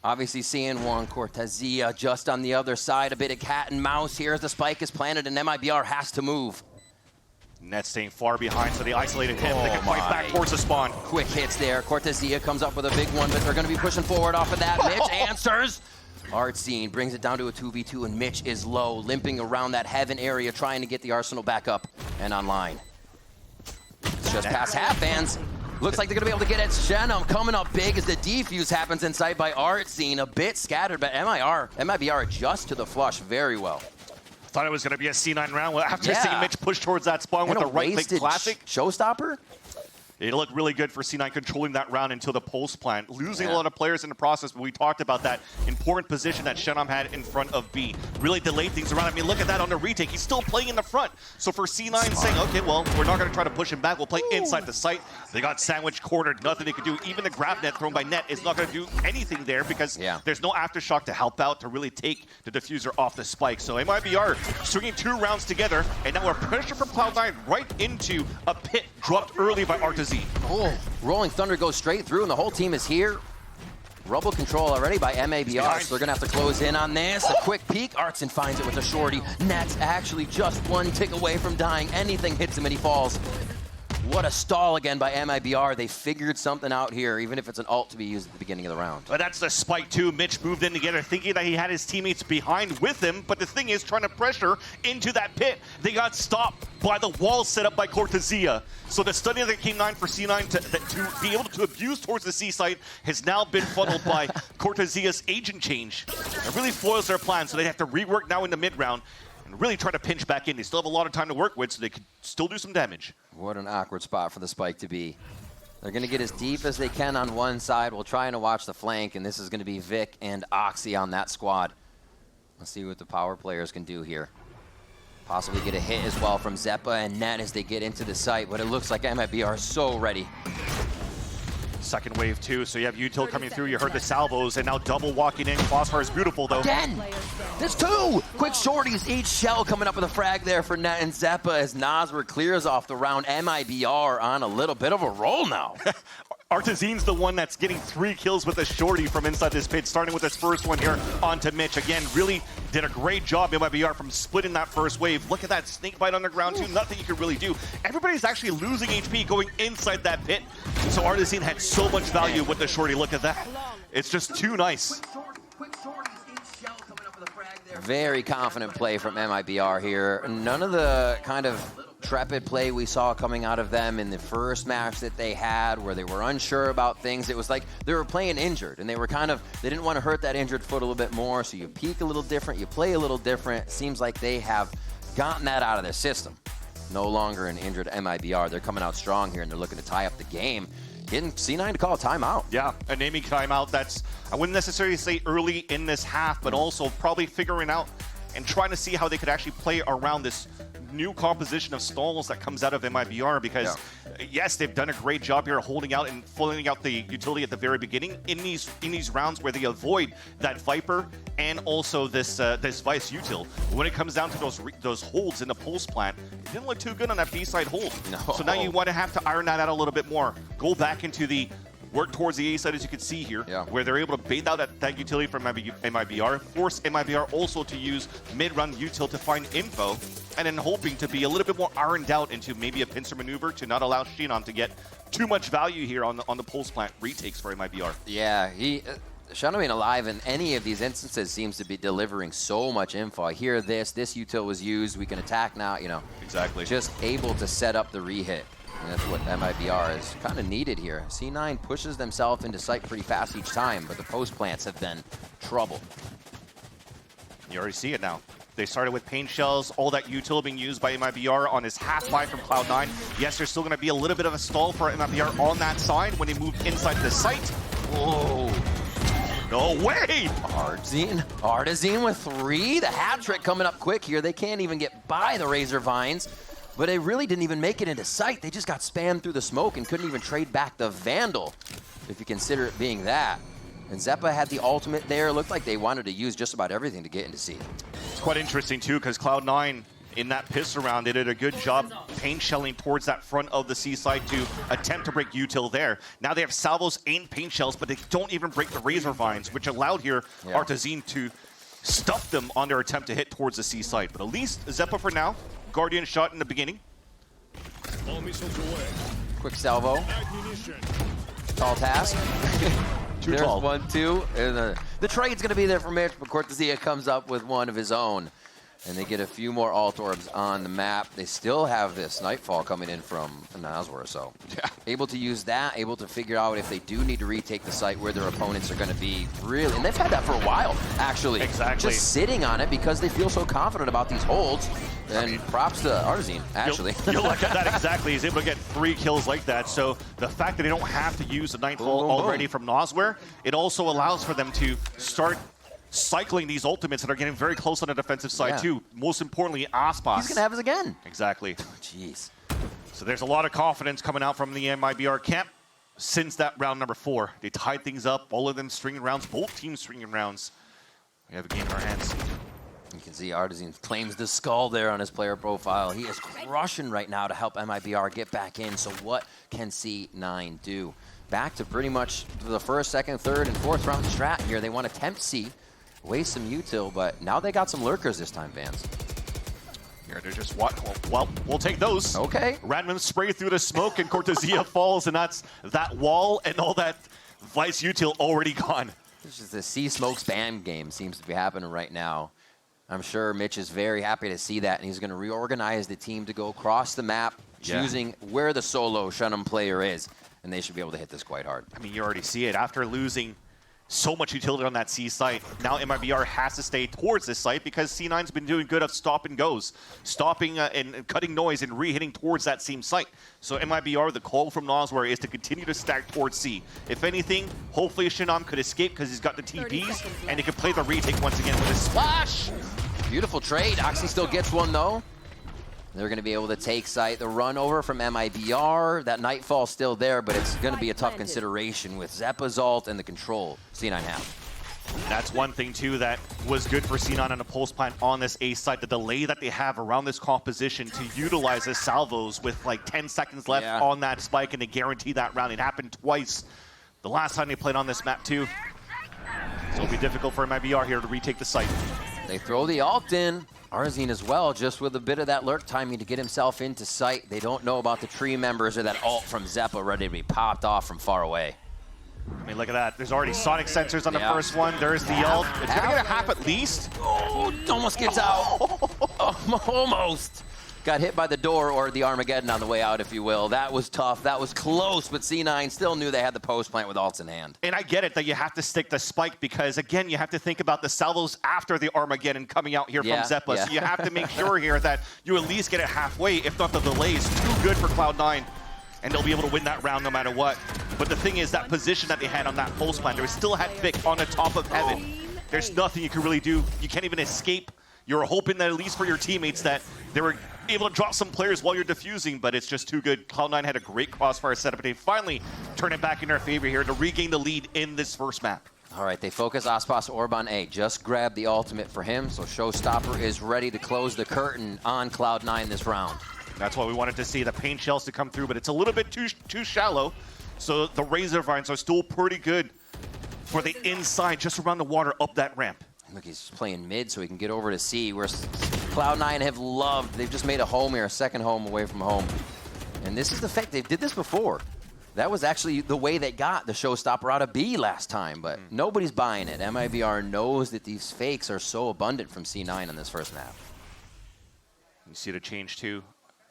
Obviously seeing one Cortezia just on the other side. A bit of cat and mouse here as the spike is planted, and MIBR has to move. Net staying far behind, so they isolated him. They can fight back towards the spawn. Quick hits there. Cortezia comes up with a big one, but they're going to be pushing forward off of that. Mitch answers. Artscene brings it down to a 2v2, and Mitch is low, limping around that heaven area, trying to get the Arsenal back up and online. It's just past half, fans. Looks like they're going to be able to get at Shenum. Coming up big as the defuse happens inside by Artscene. A bit scattered, but MIBR adjusts to the flush very well. Thought it was going to be a C9 round after seeing Mitch push towards that spawn with the right-click classic. Showstopper? It looked really good for C9 controlling that round until the pulse plant. Losing a lot of players in the process, but we talked about that important position that Shenum had in front of B. Really delayed things around. I mean, look at that on the retake. He's still playing in the front. So for C9 saying, okay, well, we're not going to try to push him back. We'll play inside the site. They got sandwich cornered. Nothing they could do. Even the grab net thrown by Net is not going to do anything there because there's no aftershock to help out to really take the diffuser off the spike. So MIBR stringing 2 rounds together, and now we're pressure from Cloud9 right into a pit dropped early by Artazine. Oh, Rolling Thunder goes straight through, and the whole team is here. Rubble control already by MIBR, so they're going to have to close in on this. A quick peek. Artson finds it with a shorty. Net's actually just 1 tick away from dying. Anything hits him and he falls. What a stall again by MIBR. They figured something out here, even if it's an ult to be used at the beginning of the round. But that's the spike too. Mitch moved in together thinking that he had his teammates behind with him, but the thing is trying to pressure into that pit. They got stopped by the wall set up by Cortezia. So the study that came 9 for C9 to be able to abuse towards the C site has now been funneled by Cortezia's agent change. It really foils their plan, so they have to rework now in the mid round and really try to pinch back in. They still have a lot of time to work with, so they could still do some damage. What an awkward spot for the spike to be. They're going to get as deep as they can on one side. We'll try and watch the flank, and this is going to be Vic and Oxy on that squad. Let's see what the power players can do here. Possibly get a hit as well from Zeppa and Net as they get into the site, but it looks like MIBR is so ready. Second wave too, so you have util coming through, you heard the salvos, and now double walking in. Crossfire is beautiful though. Again! There's two! Quick shorties, each shell coming up with a frag there for Net and Zeppa as Naswer clears off the round. MIBR on a little bit of a roll now. Artizine's the one that's getting 3 kills with a shorty from inside this pit, starting with his first one here onto Mitch. Again, really did a great job in MIBR from splitting that first wave. Look at that snake bite on the ground too, nothing you can really do. Everybody's actually losing HP going inside that pit. So Artizine had so much value with the shorty, look at that. It's just too nice. Very confident play from MIBR here. None of the kind of trepid play we saw coming out of them in the first match that they had where they were unsure about things. It was like they were playing injured and they didn't want to hurt that injured foot a little bit more, so you peek a little different, you play a little different. Seems like they have gotten that out of their system. No longer an injured MIBR. They're coming out strong here and they're looking to tie up the game. Getting C9 to call a timeout. Yeah, a naming timeout that's, I wouldn't necessarily say early in this half, but also probably figuring out and trying to see how they could actually play around this new composition of stalls that comes out of MIBR, because yes, they've done a great job here holding out and pulling out the utility at the very beginning in these rounds where they avoid that Viper and also this Vice util. When it comes down to those holds in the Pulse plant, it didn't look too good on that B-side hold. No. So now you want to have to iron that out a little bit more. Go back into the work towards the A side, as you can see here, where they're able to bait out that utility from MIBR, force MIBR also to use mid-run util to find info, and then hoping to be a little bit more ironed out into maybe a pincer maneuver to not allow Shinom to get too much value here on the Pulse plant retakes for MIBR. Yeah, Shinom being alive in any of these instances seems to be delivering so much info. I hear this util was used, we can attack now, you know. Exactly. Just able to set up the re-hit. And that's what MIBR is kind of needed here. C9 pushes themselves into sight pretty fast each time, but the post plants have been trouble. You already see it now. They started with paint shells, all that util being used by MIBR on his half buy from Cloud9. Yes, there's still going to be a little bit of a stall for MIBR on that side when they move inside the site. Whoa. No way! Artizine with 3. The hat trick coming up quick here. They can't even get by the Razor Vines. But they really didn't even make it into sight. They just got spammed through the smoke and couldn't even trade back the Vandal, if you consider it being that. And Zeppa had the ultimate there. Looked like they wanted to use just about everything to get into C. It's quite interesting, too, because Cloud9, in that pistol round, they did a good job paint shelling towards that front of the C side to attempt to break util there. Now they have salvos and paint shells, but they don't even break the Razor Vines, which allowed here Artizine to stuff them on their attempt to hit towards the C side. But at least Zeppa for now. Guardian shot in the beginning. Quick salvo. Tall task. There's tall. 1-2. And the trade's going to be there for Mitch, but Cortesia comes up with one of his own. And they get a few more alt orbs on the map. They still have this Nightfall coming in from Naswer, so able to use that, able to figure out if they do need to retake the site where their opponents are going to be really, and they've had that for a while, actually. Exactly. Just sitting on it because they feel so confident about these holds. And props to Artizine, actually. You'll look at that exactly. He's able to get 3 kills like that. So the fact that they don't have to use the Nightfall already from Naswer, it also allows for them to start cycling these ultimates that are getting very close on the defensive side too. Most importantly, Aspas. He's going to have us again. Exactly. Jeez. So there's a lot of confidence coming out from the MIBR camp since that round number 4. They tied things up, all of them stringing rounds, both teams stringing rounds. We have a game in our hands. You can see Artizine claims the skull there on his player profile. He is crushing right now to help MIBR get back in. So what can C9 do? Back to pretty much the first, second, third, and fourth round strat here. They want to tempt C, waste some util, but now they got some lurkers this time, Vans. Here they're just well, we'll take those. Okay. Random spray through the smoke and Cortesia falls, and that's that wall and all that Vice util already gone. This is the C smoke spam game seems to be happening right now. I'm sure Mitch is very happy to see that, and he's going to reorganize the team to go across the map, choosing where the solo Shinom player is, and they should be able to hit this quite hard. I mean, you already see it. After losing so much utility on that C site, now MIBR has to stay towards this site because C9's been doing good of stop and goes, stopping and cutting noise and re-hitting towards that same site. So MIBR, the call from Naswer is to continue to stack towards C. If anything, hopefully Shinom could escape because he's got the TPs and he can play the retake once again with a splash. Beautiful trade. Oxy still gets one, though. They're going to be able to take site. The run over from MIBR, that Nightfall's still there, but it's going to be a tough consideration with Zeppa's ult and the control C9 have. That's one thing, too, that was good for C9 on a pulse plant on this A site. The delay that they have around this composition to utilize the salvos with like 10 seconds left on that spike and to guarantee that round. It happened twice the last time they played on this map, too. So it'll be difficult for MIBR here to retake the site. They throw the ult in. Arzine as well, just with a bit of that lurk timing to get himself into sight. They don't know about the tree members or that ult from Zeppa ready to be popped off from far away. I mean, look at that. There's already sonic sensors on the first one. There's the ult. It's going to get a half at least. Oh, almost gets out. Almost. Got hit by the door or the Armageddon on the way out, if you will. That was tough. That was close, but C9 still knew they had the post plant with ults in hand. And I get it that you have to stick the spike because, again, you have to think about the salvos after the Armageddon coming out here from Zeppa. So you have to make sure here that you at least get it halfway, if not the delay is too good for Cloud9. And they'll be able to win that round no matter what. But the thing is, that position that they had on that pulse plant, they still had Vic on the top of heaven. There's nothing you can really do. You can't even escape. You're hoping that at least for your teammates that they were able to drop some players while you're defusing, but it's just too good. Cloud9 had a great crossfire setup, and they finally turn it back in their favor here to regain the lead in this first map. All right, they focus Aspas Orb on A. Just grabbed the ultimate for him, so Showstopper is ready to close the curtain on Cloud9 this round. That's why we wanted to see the paint shells to come through, but it's a little bit too shallow. So the Razor Vines are still pretty good for the inside, just around the water, up that ramp. Look, he's playing mid so he can get over to C, where Cloud9 have loved. They've just made a home here, a second home away from home. And this is the fact, they did this before. That was actually the way they got the Showstopper out of B last time, but nobody's buying it. MIBR knows that these fakes are so abundant from C9 on this first map. You see the change too.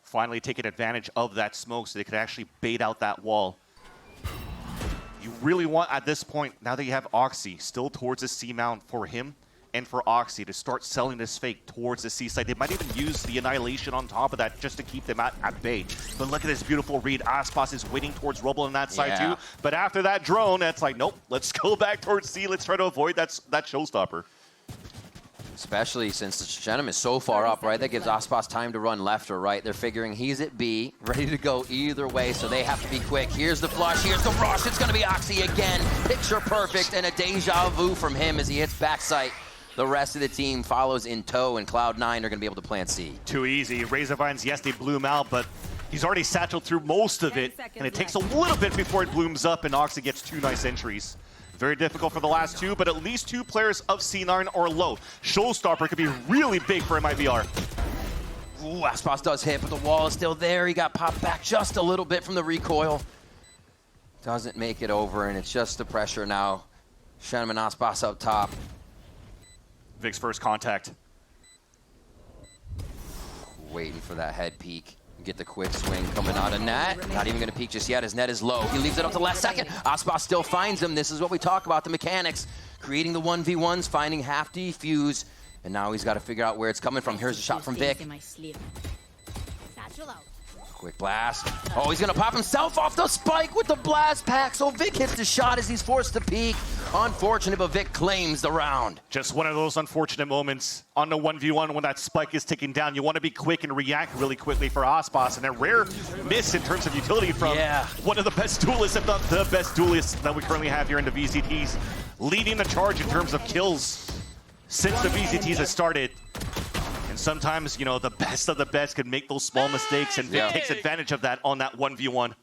Finally taking advantage of that smoke so they could actually bait out that wall. You really want, at this point, now that you have Oxy still towards the C mount for him and for Oxy to start selling this fake towards the C side. They might even use the Annihilation on top of that just to keep them at bay. But look at this beautiful read. Aspas is waiting towards Rubble on that side too. But after that drone, it's like, nope, let's go back towards C. Let's try to avoid that Showstopper. Especially since Shenum is so far up, right? That gives Aspas time to run left or right. They're figuring he's at B, ready to go either way, so they have to be quick. Here's the flush, here's the rush. It's going to be Oxy again. Picture perfect, and a deja vu from him as he hits backside. The rest of the team follows in tow, and Cloud9 are going to be able to plant C. Too easy. Razorvines, yes, they blew him out, but he's already satcheled through most of it, and it takes a little bit before it blooms up, and Oxy gets 2 nice entries. Very difficult for the last 2, but at least 2 players of C9 are low. Showstopper could be really big for MIBR. Ooh, Aspas does hit, but the wall is still there. He got popped back just a little bit from the recoil. Doesn't make it over, and it's just the pressure now. Shenum and Aspas up top. Vic's first contact. Waiting for that head peek. Get the quick swing coming out of net. Not even going to peek just yet. His net is low. He leaves it up to the last second. Aspas still finds him. This is what we talk about, the mechanics. Creating the 1v1s, finding half defuse. And now he's got to figure out where it's coming from. Here's a shot from Vic. Quick blast. Oh, he's going to pop himself off the spike with the blast pack. So Vic hits the shot as he's forced to peek. Unfortunate, but Vic claims the round. Just one of those unfortunate moments on the 1v1 when that spike is ticking down. You want to be quick and react really quickly for Aspas, and a rare miss in terms of utility from one of the best duelists, if not the best duelist that we currently have here in the VCTs. Leading the charge in terms of kills since the VCTs have started. And sometimes, you know, the best of the best can make those small mistakes, and Vic takes advantage of that on that 1v1.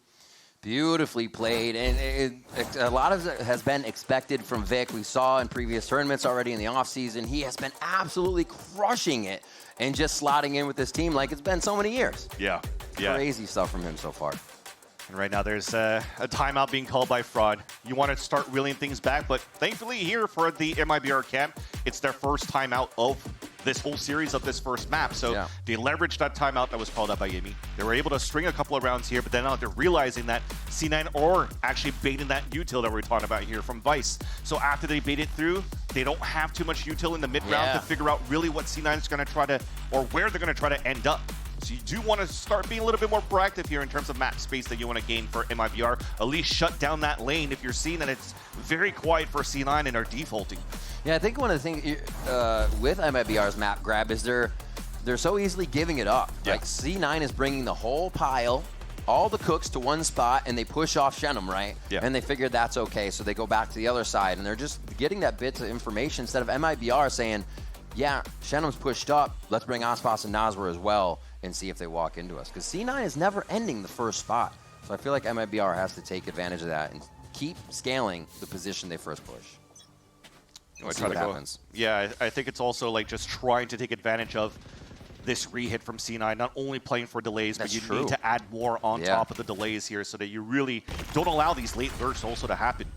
Beautifully played, and a lot of it has been expected from Vic. We saw in previous tournaments already in the offseason. He has been absolutely crushing it and just slotting in with this team like it's been so many years. Yeah. Crazy stuff from him so far. And right now there's a timeout being called by Fraud. You want to start reeling things back, but thankfully here for the MIBR camp, it's their first timeout of this whole series of this first map. So they leveraged that timeout that was called up by Yimi. They were able to string a couple of rounds here, but then now they're realizing that C9 are actually baiting that util that we're talking about here from Vice. So after they bait it through, they don't have too much util in the mid round to figure out really what C9 is going to try to, or where they're going to try to end up. So you do want to start being a little bit more proactive here in terms of map space that you want to gain for MIBR. At least shut down that lane if you're seeing that it's very quiet for C9 and are defaulting. Yeah, I think one of the things with MIBR's map grab is they're they're so easily giving it up. Yeah. Like C9 is bringing the whole pile, all the cooks to one spot, and they push off Shenum, right? Yeah. And they figure that's okay, so they go back to the other side, and they're just getting that bit of information instead of MIBR saying, yeah, Shenum's pushed up, let's bring Aspas and Nazwa as well and see if they walk into us. Because C9 is never ending the first spot. So I feel like MIBR has to take advantage of that and keep scaling the position they first push. See what happens. Yeah, I think it's also like just trying to take advantage of this re-hit from C9, not only playing for delays, but you need to add more on top of the delays here so that you really don't allow these late bursts also to happen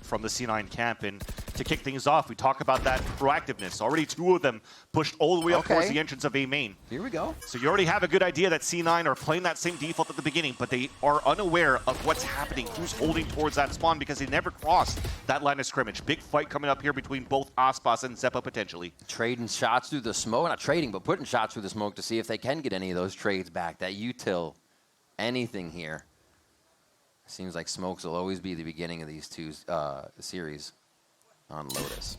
from the C9 camp. And to kick things off, we talk about that proactiveness. Already 2 of them pushed all the way up towards the entrance of A main. Here we go. So you already have a good idea that C9 are playing that same default at the beginning, but they are unaware of what's happening, who's holding towards that spawn, because they never crossed that line of scrimmage. Big fight coming up here between both Aspas and Zeppa potentially. Trading shots through the smoke, not trading, but putting shots through the smoke to see if they can get any of those trades back. That util, anything here. Seems like smokes will always be the beginning of these two series on Lotus.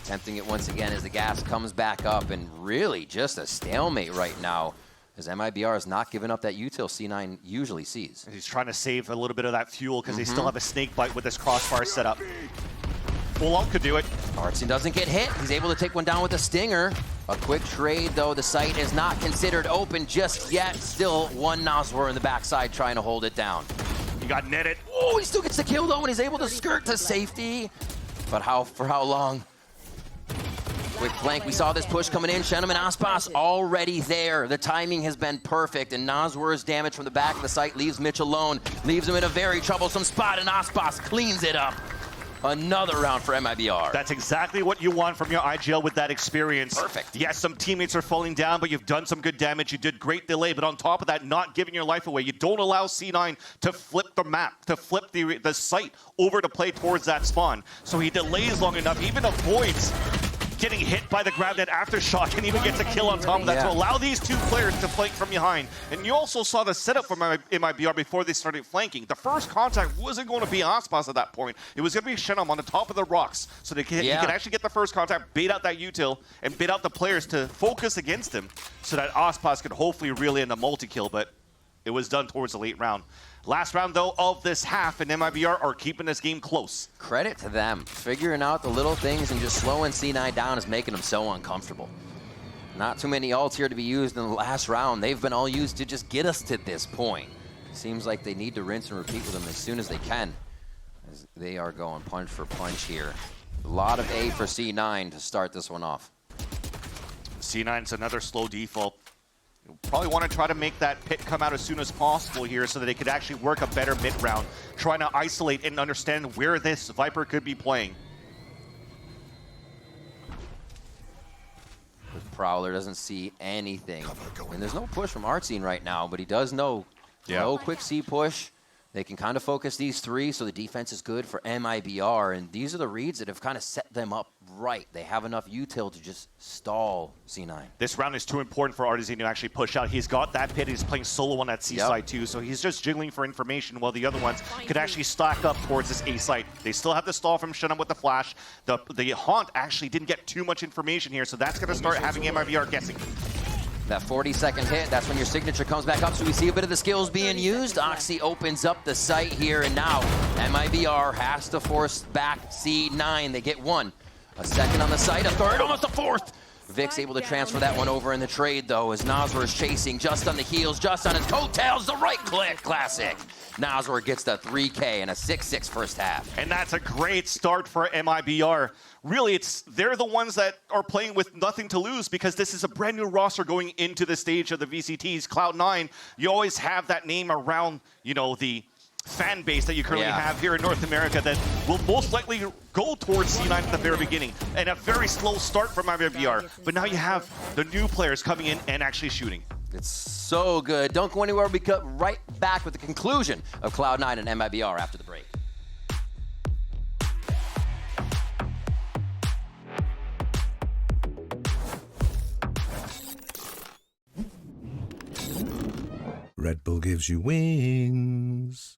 Tempting it once again as the gas comes back up, and really just a stalemate right now as MIBR is not giving up that util C9 usually sees. He's trying to save a little bit of that fuel because they still have a snake bite with this crossfire setup. Full ult could do it. Artson doesn't get hit. He's able to take one down with a stinger. A quick trade, though. The site is not considered open just yet. Still one Nazwa in the backside trying to hold it down. He got netted. Oh, he still gets the kill, though, and he's able to skirt to safety. But for how long? Quick flank. We saw this push coming in. Shenum and Aspas already there. The timing has been perfect, and Nazwa's damage from the back of the site leaves Mitch alone. Leaves him in a very troublesome spot, and Aspas cleans it up. Another round for MIBR. That's exactly what you want from your IGL with that experience. Perfect. Yes, some teammates are falling down, but you've done some good damage. You did great delay, but on top of that, not giving your life away. You don't allow C9 to flip the map, to flip the site over to play towards that spawn. So he delays long enough, even avoids getting hit by the grab net aftershock, and even gets a kill on top of that to allow these two players to flank from behind. And you also saw the setup from MIBR before they started flanking. The first contact wasn't going to be Aspas at that point. It was going to be Shenum on the top of the rocks, so he could actually get the first contact, bait out that util, and bait out the players to focus against him, so that Aspas could hopefully reel in a multi-kill, but it was done towards the late round. Last round, though, of this half, and MIBR are keeping this game close. Credit to them. Figuring out the little things and just slowing C9 down is making them so uncomfortable. Not too many ults here to be used in the last round. They've been all used to just get us to this point. Seems like they need to rinse and repeat with them as soon as they can, as they are going punch for punch here. A lot of A for C9 to start this one off. C9's another slow default. Probably want to try to make that pit come out as soon as possible here so that they could actually work a better mid round, trying to isolate and understand where this Viper could be playing. Prowler doesn't see anything. And there's no push from Artsine right now, but he does know. No quick C push. They can kind of focus these three, so the defense is good for MIBR. And these are the reads that have kind of set them up right. They have enough util to just stall C9. This round is too important for Artesian to actually push out. He's got that pit. He's playing solo on that C side too, so he's just jiggling for information while the other ones could actually stack up towards this A site. They still have the stall from Shenum with the flash. The Haunt actually didn't get too much information here, so that's going to start having MIBR guessing. That 40-second hit, that's when your signature comes back up, so we see a bit of the skills being used. Oxy opens up the site here, and now MIBR has to force back C9. They get one. A second on the site, a third, almost a fourth. Vic's able to transfer that one over in the trade, though, as Nazwa is chasing just on the heels, just on his coattails, the right click, classic. Nazwa gets the 3K and a 6-6 first half. And that's a great start for MIBR. Really, they're the ones that are playing with nothing to lose because this is a brand new roster going into the stage of the VCTs. Cloud9, you always have that name around, you know, the fan base that you currently have here in North America that will most likely go towards C9 at the very beginning. And a very slow start from MIBR. But now you have the new players coming in and actually shooting. It's so good. Don't go anywhere. We cut right back with the conclusion of Cloud9 and MIBR after the break. Red Bull gives you wings.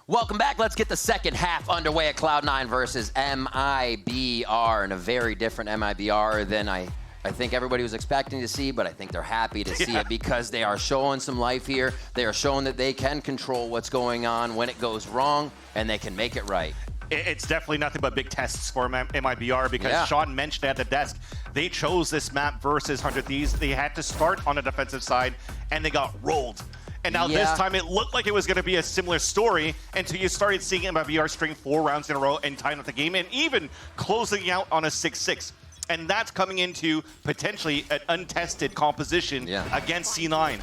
Welcome back. Let's get the second half underway at Cloud9 versus MIBR, and a very different MIBR than I think everybody was expecting to see, but I think they're happy to see it because they are showing some life here. They are showing that they can control what's going on when it goes wrong, and they can make it right. It's definitely nothing but big tests for MIBR because Sean mentioned at the desk, they chose this map versus 100 Thieves. They had to start on the defensive side, and they got rolled. And now this time it looked like it was going to be a similar story until you started seeing MIBR string 4 rounds in a row and tying up the game and even closing out on a 6-6. And that's coming into potentially an untested composition against C9.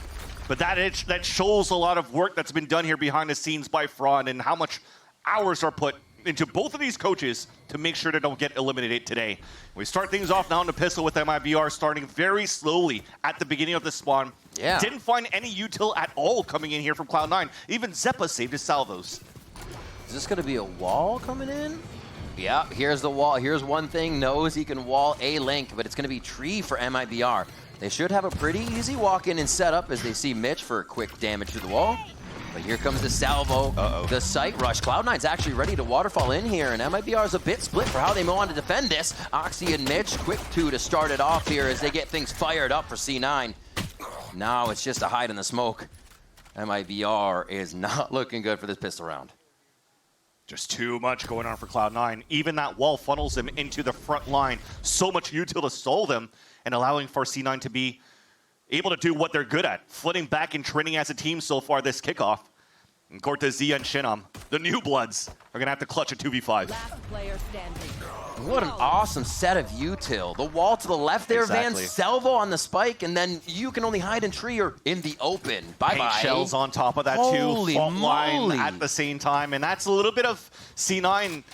But that shows a lot of work that's been done here behind the scenes by Fraud and how much hours are put into both of these coaches to make sure they don't get eliminated today. We start things off now in the pistol with MIBR starting very slowly at the beginning of the spawn. Didn't find any util at all coming in here from Cloud9. Even Zeppa saved his salvos. Is this going to be a wall coming in? Yeah, here's the wall. Here's one thing. Knows he can wall a link, but it's going to be tree for MIBR. They should have a pretty easy walk-in and setup as they see Mitch for quick damage to the wall. But here comes the salvo, the site rush. Cloud9's actually ready to waterfall in here, and MIBR is a bit split for how they want to defend this. Oxy and Mitch, quick 2 to start it off here as they get things fired up for C9. Now it's just a hide in the smoke. MIBR is not looking good for this pistol round. Just too much going on for Cloud9. Even that wall funnels them into the front line. So much util to stall them and allowing for C9 to be able to do what they're good at, flitting back and training as a team so far this kickoff. And Cortezia and Shinam, the new bloods, are going to have to clutch a 2v5. What an awesome set of util. The wall to the left there, Van. Salvo on the spike, and then you can only hide in tree or in the open. Bye-bye. Paint shells on top of that too. Fault line at the same time. And that's a little bit of C9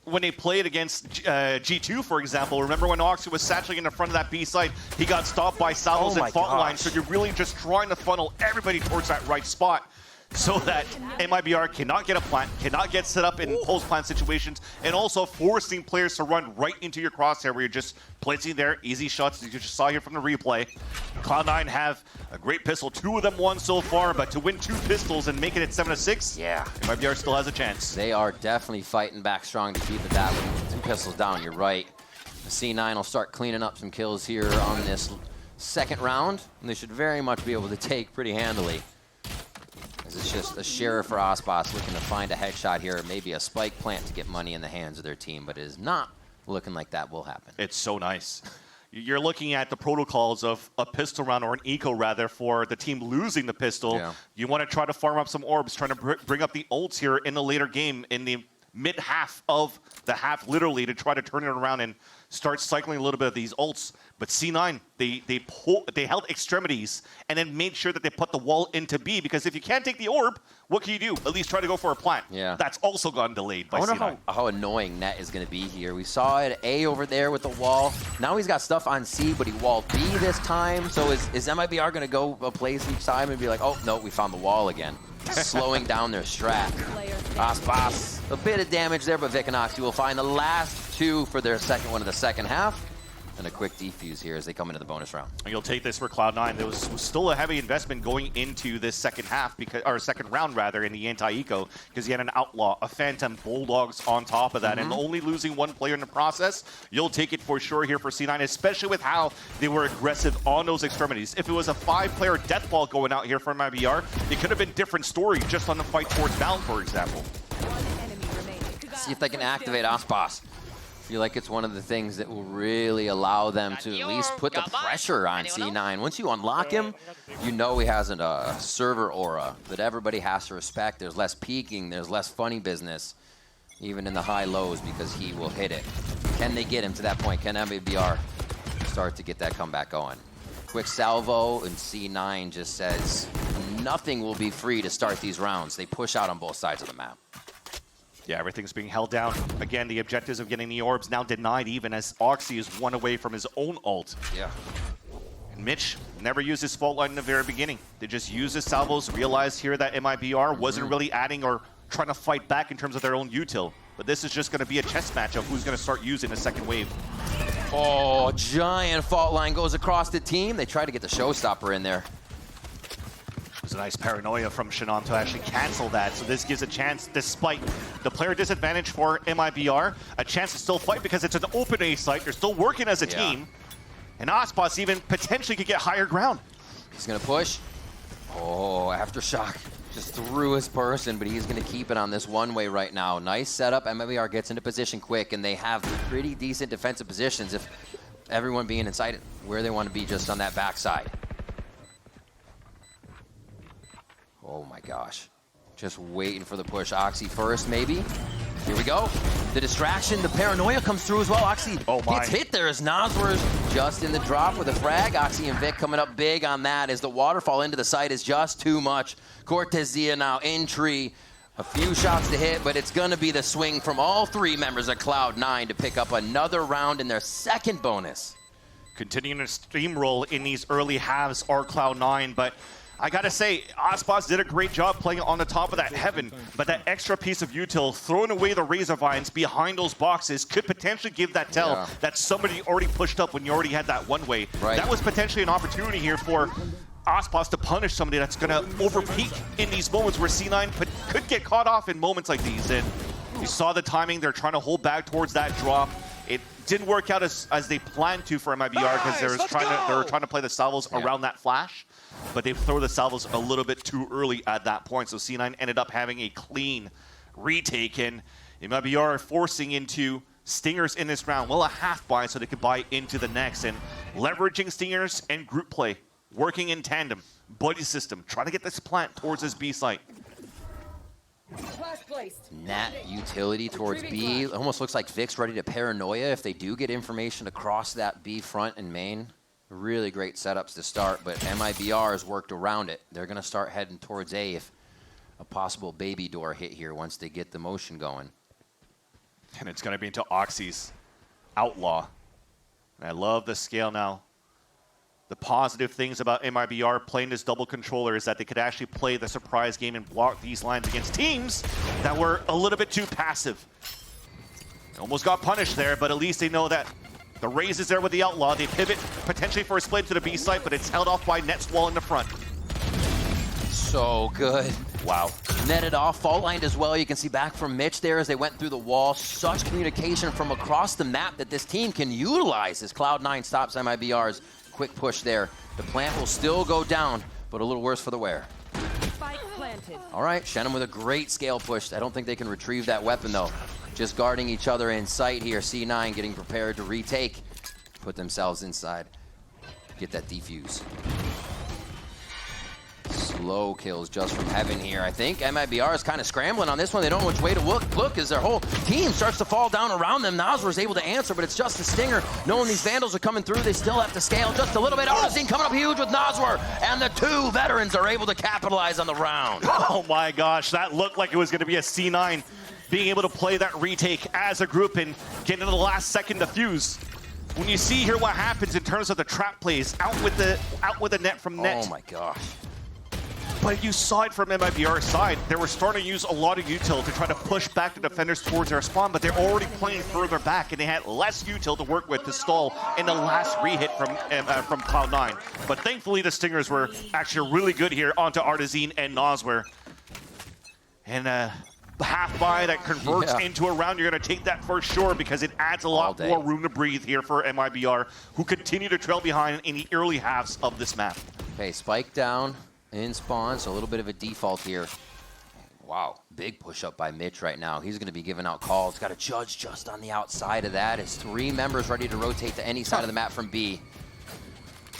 when they played against G2, for example. Remember when Oxy was saturating in the front of that B site, he got stopped by salvos and fault line. So you're really just trying to funnel everybody towards that right spot so that MIBR cannot get a plant, cannot get set up in post-plant situations, and also forcing players to run right into your crosshair where you're just placing their easy shots, as you just saw here from the replay. Cloud9 have a great pistol, 2 of them won so far, but to win 2 pistols and make it at 7-6, MIBR still has a chance. They are definitely fighting back strong to keep it that way. 2 pistols down, you're right. C9 will start cleaning up some kills here on this second round, and they should very much be able to take pretty handily. It's just a sheriff for Osbos looking to find a headshot here, maybe a spike plant to get money in the hands of their team, but it is not looking like that will happen. It's so nice. You're looking at the protocols of a pistol round, or an eco rather, for the team losing the pistol. You want to try to farm up some orbs, trying to bring up the ults here in the later game, in the mid-half of the half, literally, to try to turn it around and start cycling a little bit of these ults. But C9, they held extremities and then made sure that they put the wall into B, because if you can't take the orb, what can you do? At least try to go for a plant. That's also gotten delayed by C9. I wonder how annoying Net is going to be here. We saw it A over there with the wall. Now he's got stuff on C, but he walled B this time. So is MIBR going to go a place each time and be like, oh, no, we found the wall again? Slowing down their strat. Osbos, a bit of damage there, but Vic and Oxy will find the last 2 for their second one of the second half. And a quick defuse here as they come into the bonus round. And you'll take this for Cloud9. There was still a heavy investment going into this second half, or second round rather, in the anti-eco, because you had an Outlaw, a Phantom, Bulldogs on top of that, and only losing 1 player in the process. You'll take it for sure here for C9, especially with how they were aggressive on those extremities. If it was a 5-player deathball going out here from MIBR, it could have been a different story just on the fight towards Down, for example. See if they can activate Osbos. I feel like it's one of the things that will really allow them to at least put the pressure on C9. Once you unlock him, you know he has a server aura that everybody has to respect. There's less peeking, there's less funny business, even in the high lows, because he will hit it. Can they get him to that point? Can MIBR start to get that comeback going? Quick salvo, and C9 just says nothing will be free to start these rounds. They push out on both sides of the map. Yeah, everything's being held down. Again, the objectives of getting the orbs now denied, even as Oxy is 1 away from his own ult. And Mitch never used his fault line in the very beginning. They just used his salvos, realized here that MIBR wasn't really adding or trying to fight back in terms of their own util. But this is just going to be a chess match of who's going to start using the second wave. Oh, giant fault line goes across the team. They try to get the showstopper in there. was a nice paranoia from Shannon to actually cancel that. So this gives a chance, despite the player disadvantage for MIBR, a chance to still fight because it's an open A site. They're still working as a team. And Ospas even potentially could get higher ground. He's gonna push. Oh, Aftershock just threw his person, but he's gonna keep it on this one-way right now. Nice setup. MIBR gets into position quick, and they have pretty decent defensive positions if everyone being inside where they want to be just on that backside. Oh my gosh. Just waiting for the push. Oxy first, maybe. Here we go. The distraction, the paranoia comes through as well. Oxy gets hit there as Noswer's just in the drop with a frag. Oxy and Vic coming up big on that as the waterfall into the site is just too much. Cortezia now in tree. A few shots to hit, but it's going to be the swing from all three members of Cloud9 to pick up another round in their second bonus. Continuing to steamroll in these early halves are Cloud9, but I gotta say, Ospas did a great job playing on the top of that heaven, but that extra piece of util, throwing away the Razor Vines behind those boxes, could potentially give that tell that somebody already pushed up when you already had that one-way. That was potentially an opportunity here for Ospas to punish somebody that's gonna overpeak in these moments where C9 could get caught off in moments like these. And you saw the timing, they're trying to hold back towards that drop. It didn't work out as they planned to for MIBR because they were trying to play the salvos around that flash. But they throw the salvos a little bit too early at that point. So C9 ended up having a clean retake, and MIBR forcing into Stingers in this round. Well, a half buy so they could buy into the next, and leveraging Stingers and group play, working in tandem, buddy system, trying to get this plant towards his B site. Nat utility towards B. Almost looks like Vic's ready to paranoia if they do get information across that B front and main. Really great setups to start, but MIBR has worked around it. They're going to start heading towards A if a possible baby door hit here once they get the motion going. And it's going to be into Oxy's Outlaw. And I love the scale now. The positive things about MIBR playing this double controller is that they could actually play the surprise game and block these lines against teams that were a little bit too passive. They almost got punished there, but at least they know that the Raze is there with the Outlaw. They pivot potentially for a split to the B site, but it's held off by Netswall in the front. So good. Wow. Netted off, fault lined as well. You can see back from Mitch there as they went through the wall. Such communication from across the map that this team can utilize as Cloud9 stops MIBR's quick push there. The plant will still go down, but a little worse for the wear. All right, Shannon with a great scale push. I don't think they can retrieve that weapon though. Just guarding each other in sight here. C9 getting prepared to retake. Put themselves inside. Get that defuse. Slow kills just from heaven here. I think MIBR is kind of scrambling on this one. They don't know which way to look as their whole team starts to fall down around them. Noswer is able to answer, but it's just a Stinger. Knowing these Vandals are coming through, they still have to scale just a little bit. Arzine coming up huge with Noswer, and the two veterans are able to capitalize on the round. Oh my gosh, that looked like it was going to be a C9 being able to play that retake as a group and get into the last second to fuse. When you see here what happens in terms of the trap plays, out with the net from net. Oh my gosh. But you saw it from MIBR's side. They were starting to use a lot of util to try to push back the defenders towards their spawn, but they're already playing further back, and they had less util to work with to stall in the last re-hit from Cloud9. But thankfully, the Stingers were actually really good here onto Artazine and Noswer. And half buy that converts into a round. You're going to take that for sure because it adds a lot more room to breathe here for MIBR, who continue to trail behind in the early halves of this map. Okay, spike down in spawn, so a little bit of a default here. Wow, big push up by Mitch right now. He's going to be giving out calls. Got a judge just on the outside of that. It's three members ready to rotate to any side of the map from B.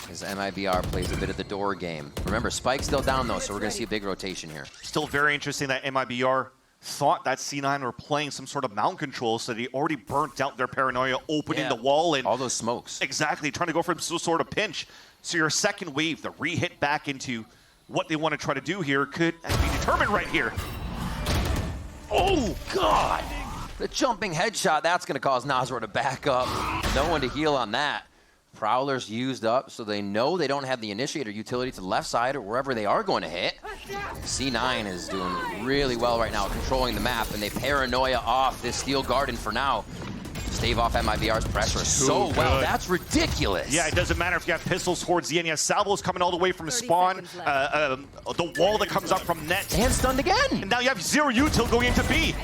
As MIBR plays a bit of the door game. Remember, spike's still down though, so we're going to see a big rotation here. Still very interesting that MIBR thought that C9 were playing some sort of mount control, so they already burnt out their paranoia, opening the wall and all those smokes. Exactly, trying to go for some sort of pinch. So your second wave, the re-hit back into what they want to try to do here could be determined right here. Oh, God! The jumping headshot, that's going to cause Noswer to back up. No one to heal on that. Prowler's used up, so they know they don't have the initiator utility to the left side or wherever they are going to hit. C9 is doing really well right now, controlling the map, and they paranoia off this Steel Garden for now. stave off MIBR's pressure so well. That's ridiculous. Yeah, it doesn't matter if you have pistols towards the end. You have salvos coming all the way from spawn, the wall that comes up from net. And stunned again. And now you have 0 util going into B.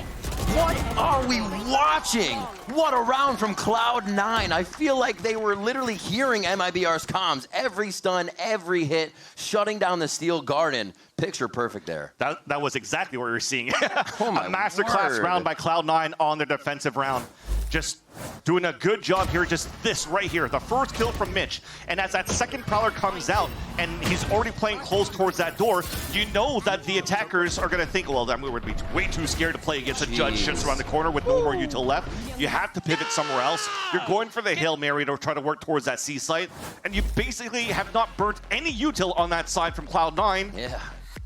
What are we watching? What a round from Cloud9. I feel like they were literally hearing MIBR's comms. Every stun, every hit, shutting down the Steel Garden. Picture perfect there. That was exactly what we were seeing. Oh my a masterclass round by Cloud9 on their defensive round. Just doing a good job here, just this right here, the first kill from Mitch. And as that second Prowler comes out and he's already playing close towards that door, you know that the attackers are going to think, well, we're going to be way too scared to play against a judge just around the corner with no more util left. You have to pivot somewhere else. You're going for the Hail Mary to try to work towards that C site, and you basically have not burnt any util on that side from Cloud9. Yeah.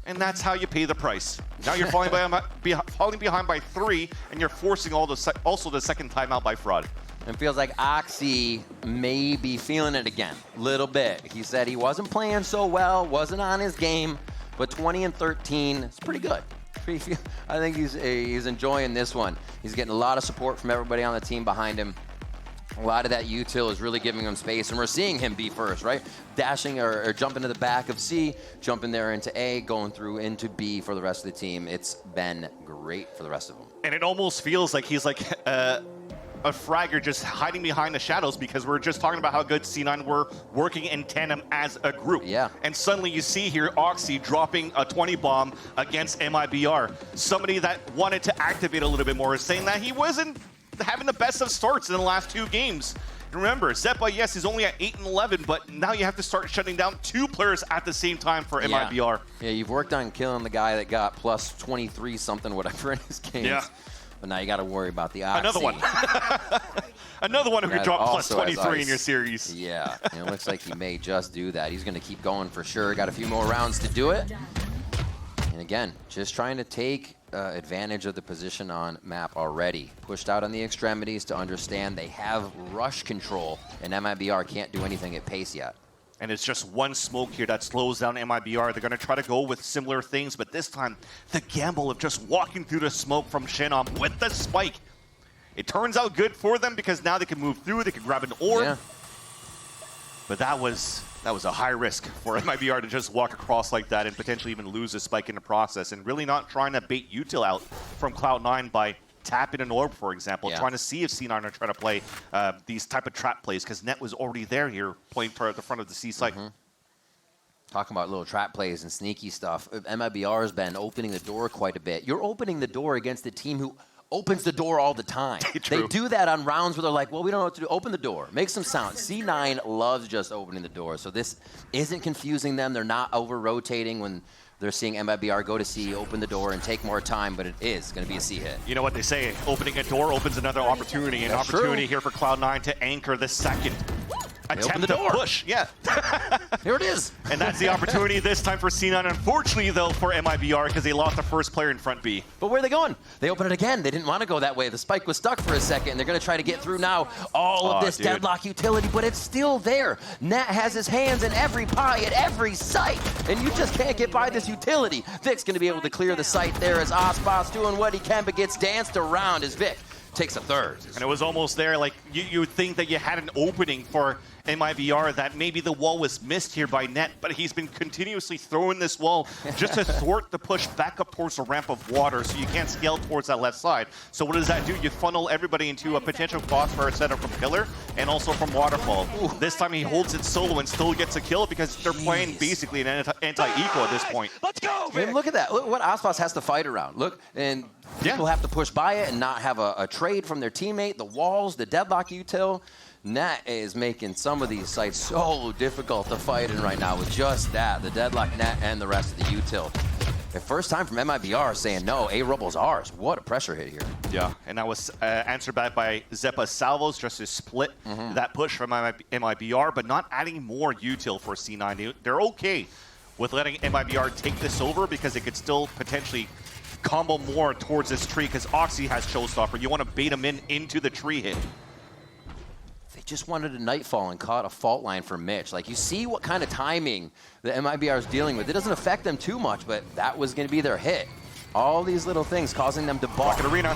And that's how you pay the price. Now you're falling behind by 3, and you're forcing also the second timeout by Fraud. It feels like Oxy may be feeling it again, a little bit. He said he wasn't playing so well, wasn't on his game, but 20 and 13 is pretty good. I think he's enjoying this one. He's getting a lot of support from everybody on the team behind him. A lot of that util is really giving him space, and we're seeing him be first, right? Dashing or jumping to the back of C, jumping there into A, going through into B for the rest of the team. It's been great for the rest of them. And it almost feels like he's like a fragger just hiding behind the shadows, because we're just talking about how good C9 were working in tandem as a group. Yeah. And suddenly you see here Oxy dropping a 20 bomb against MIBR. Somebody that wanted to activate a little bit more is saying that he wasn't having the best of starts in the last 2 games. And remember, Zeppa, yes, is only at 8 and 11, but now you have to start shutting down 2 players at the same time for MIBR. Yeah, you've worked on killing the guy that got plus 23 something, whatever in his games. Yeah. But now you got to worry about the Oxy. Another one. Another one who could drop plus 23 in your series. Yeah, it looks like he may just do that. He's going to keep going for sure. Got a few more rounds to do it. And again, just trying to take advantage of the position on map already. Pushed out on the extremities to understand they have rush control, and MIBR can't do anything at pace yet. And it's just one smoke here that slows down MIBR. They're going to try to go with similar things, but this time, the gamble of just walking through the smoke from Shenom with the spike. It turns out good for them, because now they can move through, they can grab an orb. Yeah. But that was a high risk for MIBR to just walk across like that and potentially even lose a spike in the process, and really not trying to bait util out from Cloud9 by tapping an orb, for example, trying to see if C9 are trying to play these type of trap plays, because Net was already there here playing at the front of the C site. Talking about little trap plays and sneaky stuff, MIBR has been opening the door quite a bit. You're opening the door against a team who opens the door all the time. They do that on rounds where they're like, well, we don't know what to do. Open the door. Make some sound. C9 loves just opening the door. So this isn't confusing them. They're not over-rotating when they're seeing MIBR go to C, open the door, and take more time, but it is going to be a C hit. You know what they say, opening a door opens another opportunity, an opportunity here for Cloud9 to anchor the second attempt to push. Yeah. Here it is. And that's the opportunity this time for C9. Unfortunately, though, for MIBR, because they lost the first player in front B. But where are they going? They open it again. They didn't want to go that way. The spike was stuck for a second, and they're going to try to get through now all of this deadlock utility, but it's still there. Nat has his hands in every pie at every site, and you just can't get by this utility. Vic's going to be able to clear the site there as Osboss doing what he can, but gets danced around as Vic takes a third. And it was almost there. Like, you would think that you had an opening for MIBR, that maybe the wall was missed here by Net, but he's been continuously throwing this wall just to thwart the push back up towards the ramp of water, so you can't scale towards that left side. So what does that do? You funnel everybody into a potential crossfire setup from Pillar and also from Waterfall. This time he holds it solo and still gets a kill, because they're playing basically an anti-eco at this point. Let's go! I mean, look at that. Look what Osboss has to fight around. Look, and people have to push by it and not have a trade from their teammate. The walls, the deadlock util. Nat is making some of these sites so difficult to fight in right now with just that, the deadlock Nat and the rest of the util. The first time from MIBR saying, no, A-Rubble's ours. What a pressure hit here. Yeah, and that was answered back by Zeppa Salvos, just to split that push from MIBR, but not adding more util for C9. They're okay with letting MIBR take this over, because it could still potentially combo more towards this tree, because Oxy has Showstopper. You want to bait him into the tree hit. They just wanted a Nightfall and caught a fault line for Mitch. Like, you see what kind of timing the MIBR is dealing with. It doesn't affect them too much, but that was going to be their hit. All these little things causing them to balk. Rocket Arena.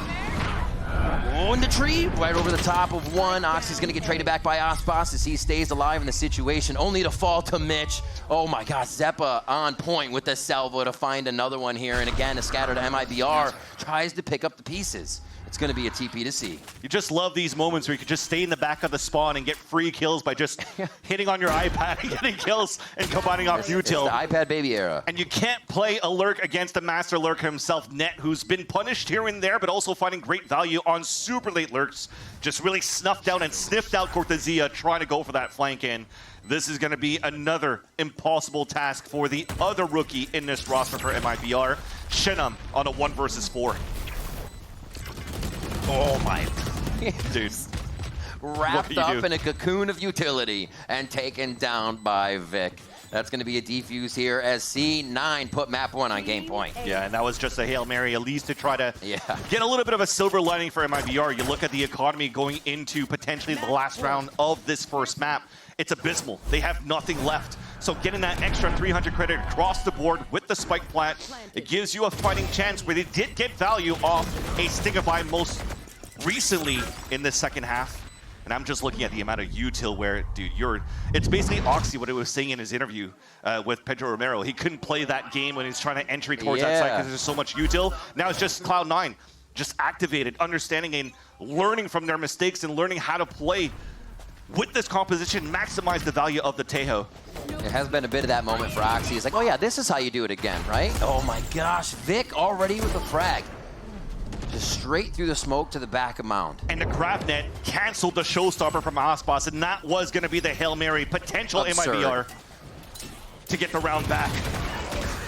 Oh, in the tree, right over the top of one. Oxy's gonna get traded back by Ospas as he stays alive in the situation, only to fall to Mitch. Oh my gosh, Zeppa on point with the salvo to find another one here. And again, a scattered MIBR tries to pick up the pieces. It's going to be a TP to see. You just love these moments where you can just stay in the back of the spawn and get free kills by just hitting on your iPad and getting kills and combining off util. It's the iPad baby era. And you can't play a lurk against the master lurker himself, Net, who's been punished here and there, but also finding great value on super late lurks. Just really snuffed down and sniffed out Cortezia, trying to go for that flank in. This is going to be another impossible task for the other rookie in this roster for MIBR, Shenum, on a 1 versus 4. Oh my. Dude. Wrapped up in a cocoon of utility and taken down by Vic. That's going to be a defuse here as C9 put map 1 on game point. Yeah, and that was just a Hail Mary, at least to try to get a little bit of a silver lining for MIBR. You look at the economy going into potentially the last round of this first map. It's abysmal. They have nothing left. So getting that extra 300 credit across the board with the spike plant, it gives you a fighting chance where they did get value off a Stingify most recently in the second half. And I'm just looking at the amount of util where, dude, it's basically Oxy, what he was saying in his interview with Pedro Romero. He couldn't play that game when he's trying to entry towards that side because there's so much util. Now it's just Cloud9, just activated, understanding and learning from their mistakes and learning how to play with this composition, maximize the value of the Tejo. It has been a bit of that moment for Oxy. He's like, oh yeah, this is how you do it again, right? Oh my gosh, Vic already with a frag. Just straight through the smoke to the back of Mound. And the grab net canceled the showstopper from Ospas, and that was going to be the Hail Mary potential MIBR to get the round back.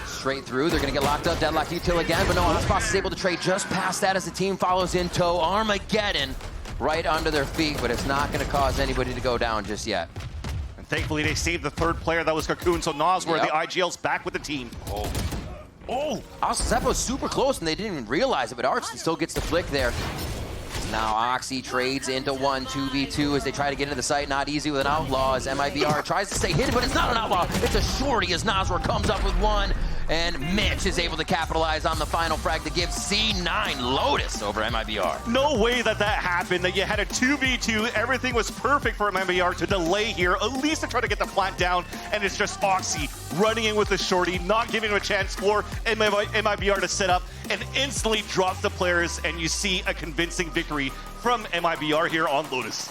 Straight through, they're going to get locked up, deadlocked util again, but no, Ospas is able to trade just past that as the team follows in tow. Armageddon right under their feet, but it's not going to cause anybody to go down just yet. And thankfully, they saved the third player. That was Cocoon, so Nosworth, the IGL's back with the team. Oh! Zeppa was super close, and they didn't even realize it, but Arch still gets the flick there. Now Oxy trades into 1 2v2 as they try to get into the site. Not easy with an outlaw as MIBR tries to stay hidden, but it's not an outlaw. It's a shorty as Nosworth comes up with one. And Mitch is able to capitalize on the final frag to give C9 Lotus over MIBR. No way that happened, that you had a 2v2. Everything was perfect for MIBR to delay here, at least to try to get the plant down. And it's just Oxy running in with the shorty, not giving him a chance for MIBR to set up, and instantly drops the players. And you see a convincing victory from MIBR here on Lotus.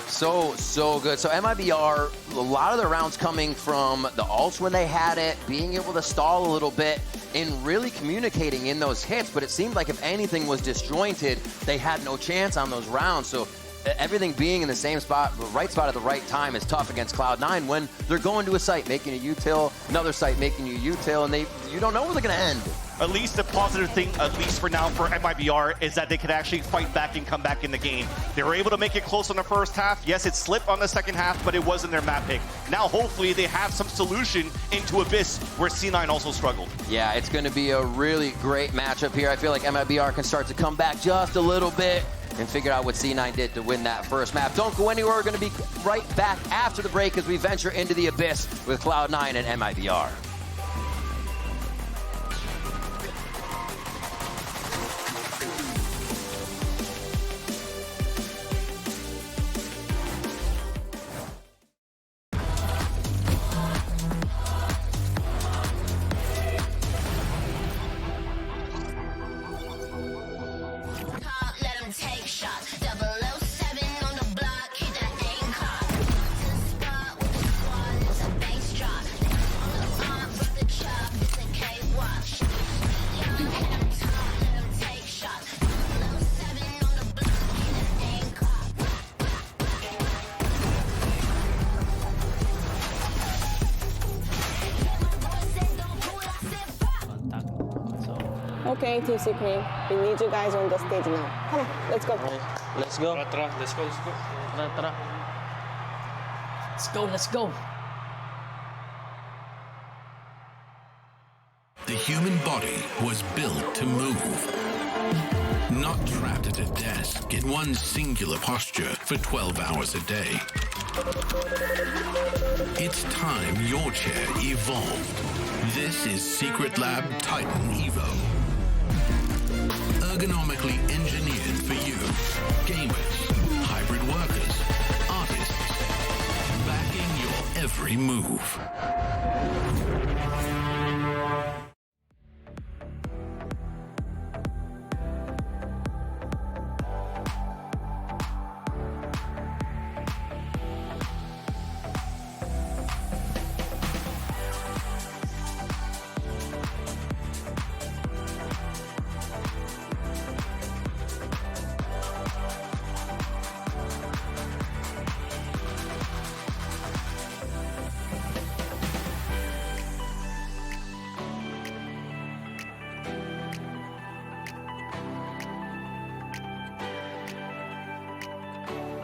So good. So MIBR, a lot of their rounds coming from the ults when they had it, being able to stall a little bit, and really communicating in those hits. But it seemed like if anything was disjointed, they had no chance on those rounds. So everything being in the same spot, the right spot at the right time is tough against Cloud9 when they're going to a site, making a util, another site making a util, and you don't know where they're going to end. At least the positive thing, at least for now, for MIBR, is that they could actually fight back and come back in the game. They were able to make it close on the first half. Yes, it slipped on the second half, but it wasn't their map pick. Now, hopefully, they have some solution into Abyss, where C9 also struggled. Yeah, it's going to be a really great matchup here. I feel like MIBR can start to come back just a little bit and figure out what C9 did to win that first map. Don't go anywhere. We're going to be right back after the break as we venture into the Abyss with Cloud9 and MIBR. Okay, Team Secret, we need you guys on the stage now. Come on, let's go. Let's go. Let's go. The human body was built to move. Not trapped at a desk in one singular posture for 12 hours a day. It's time your chair evolved. This is Secretlab Titan Evo. Ergonomically engineered for you. gamers, hybrid workers, artists, backing your every move.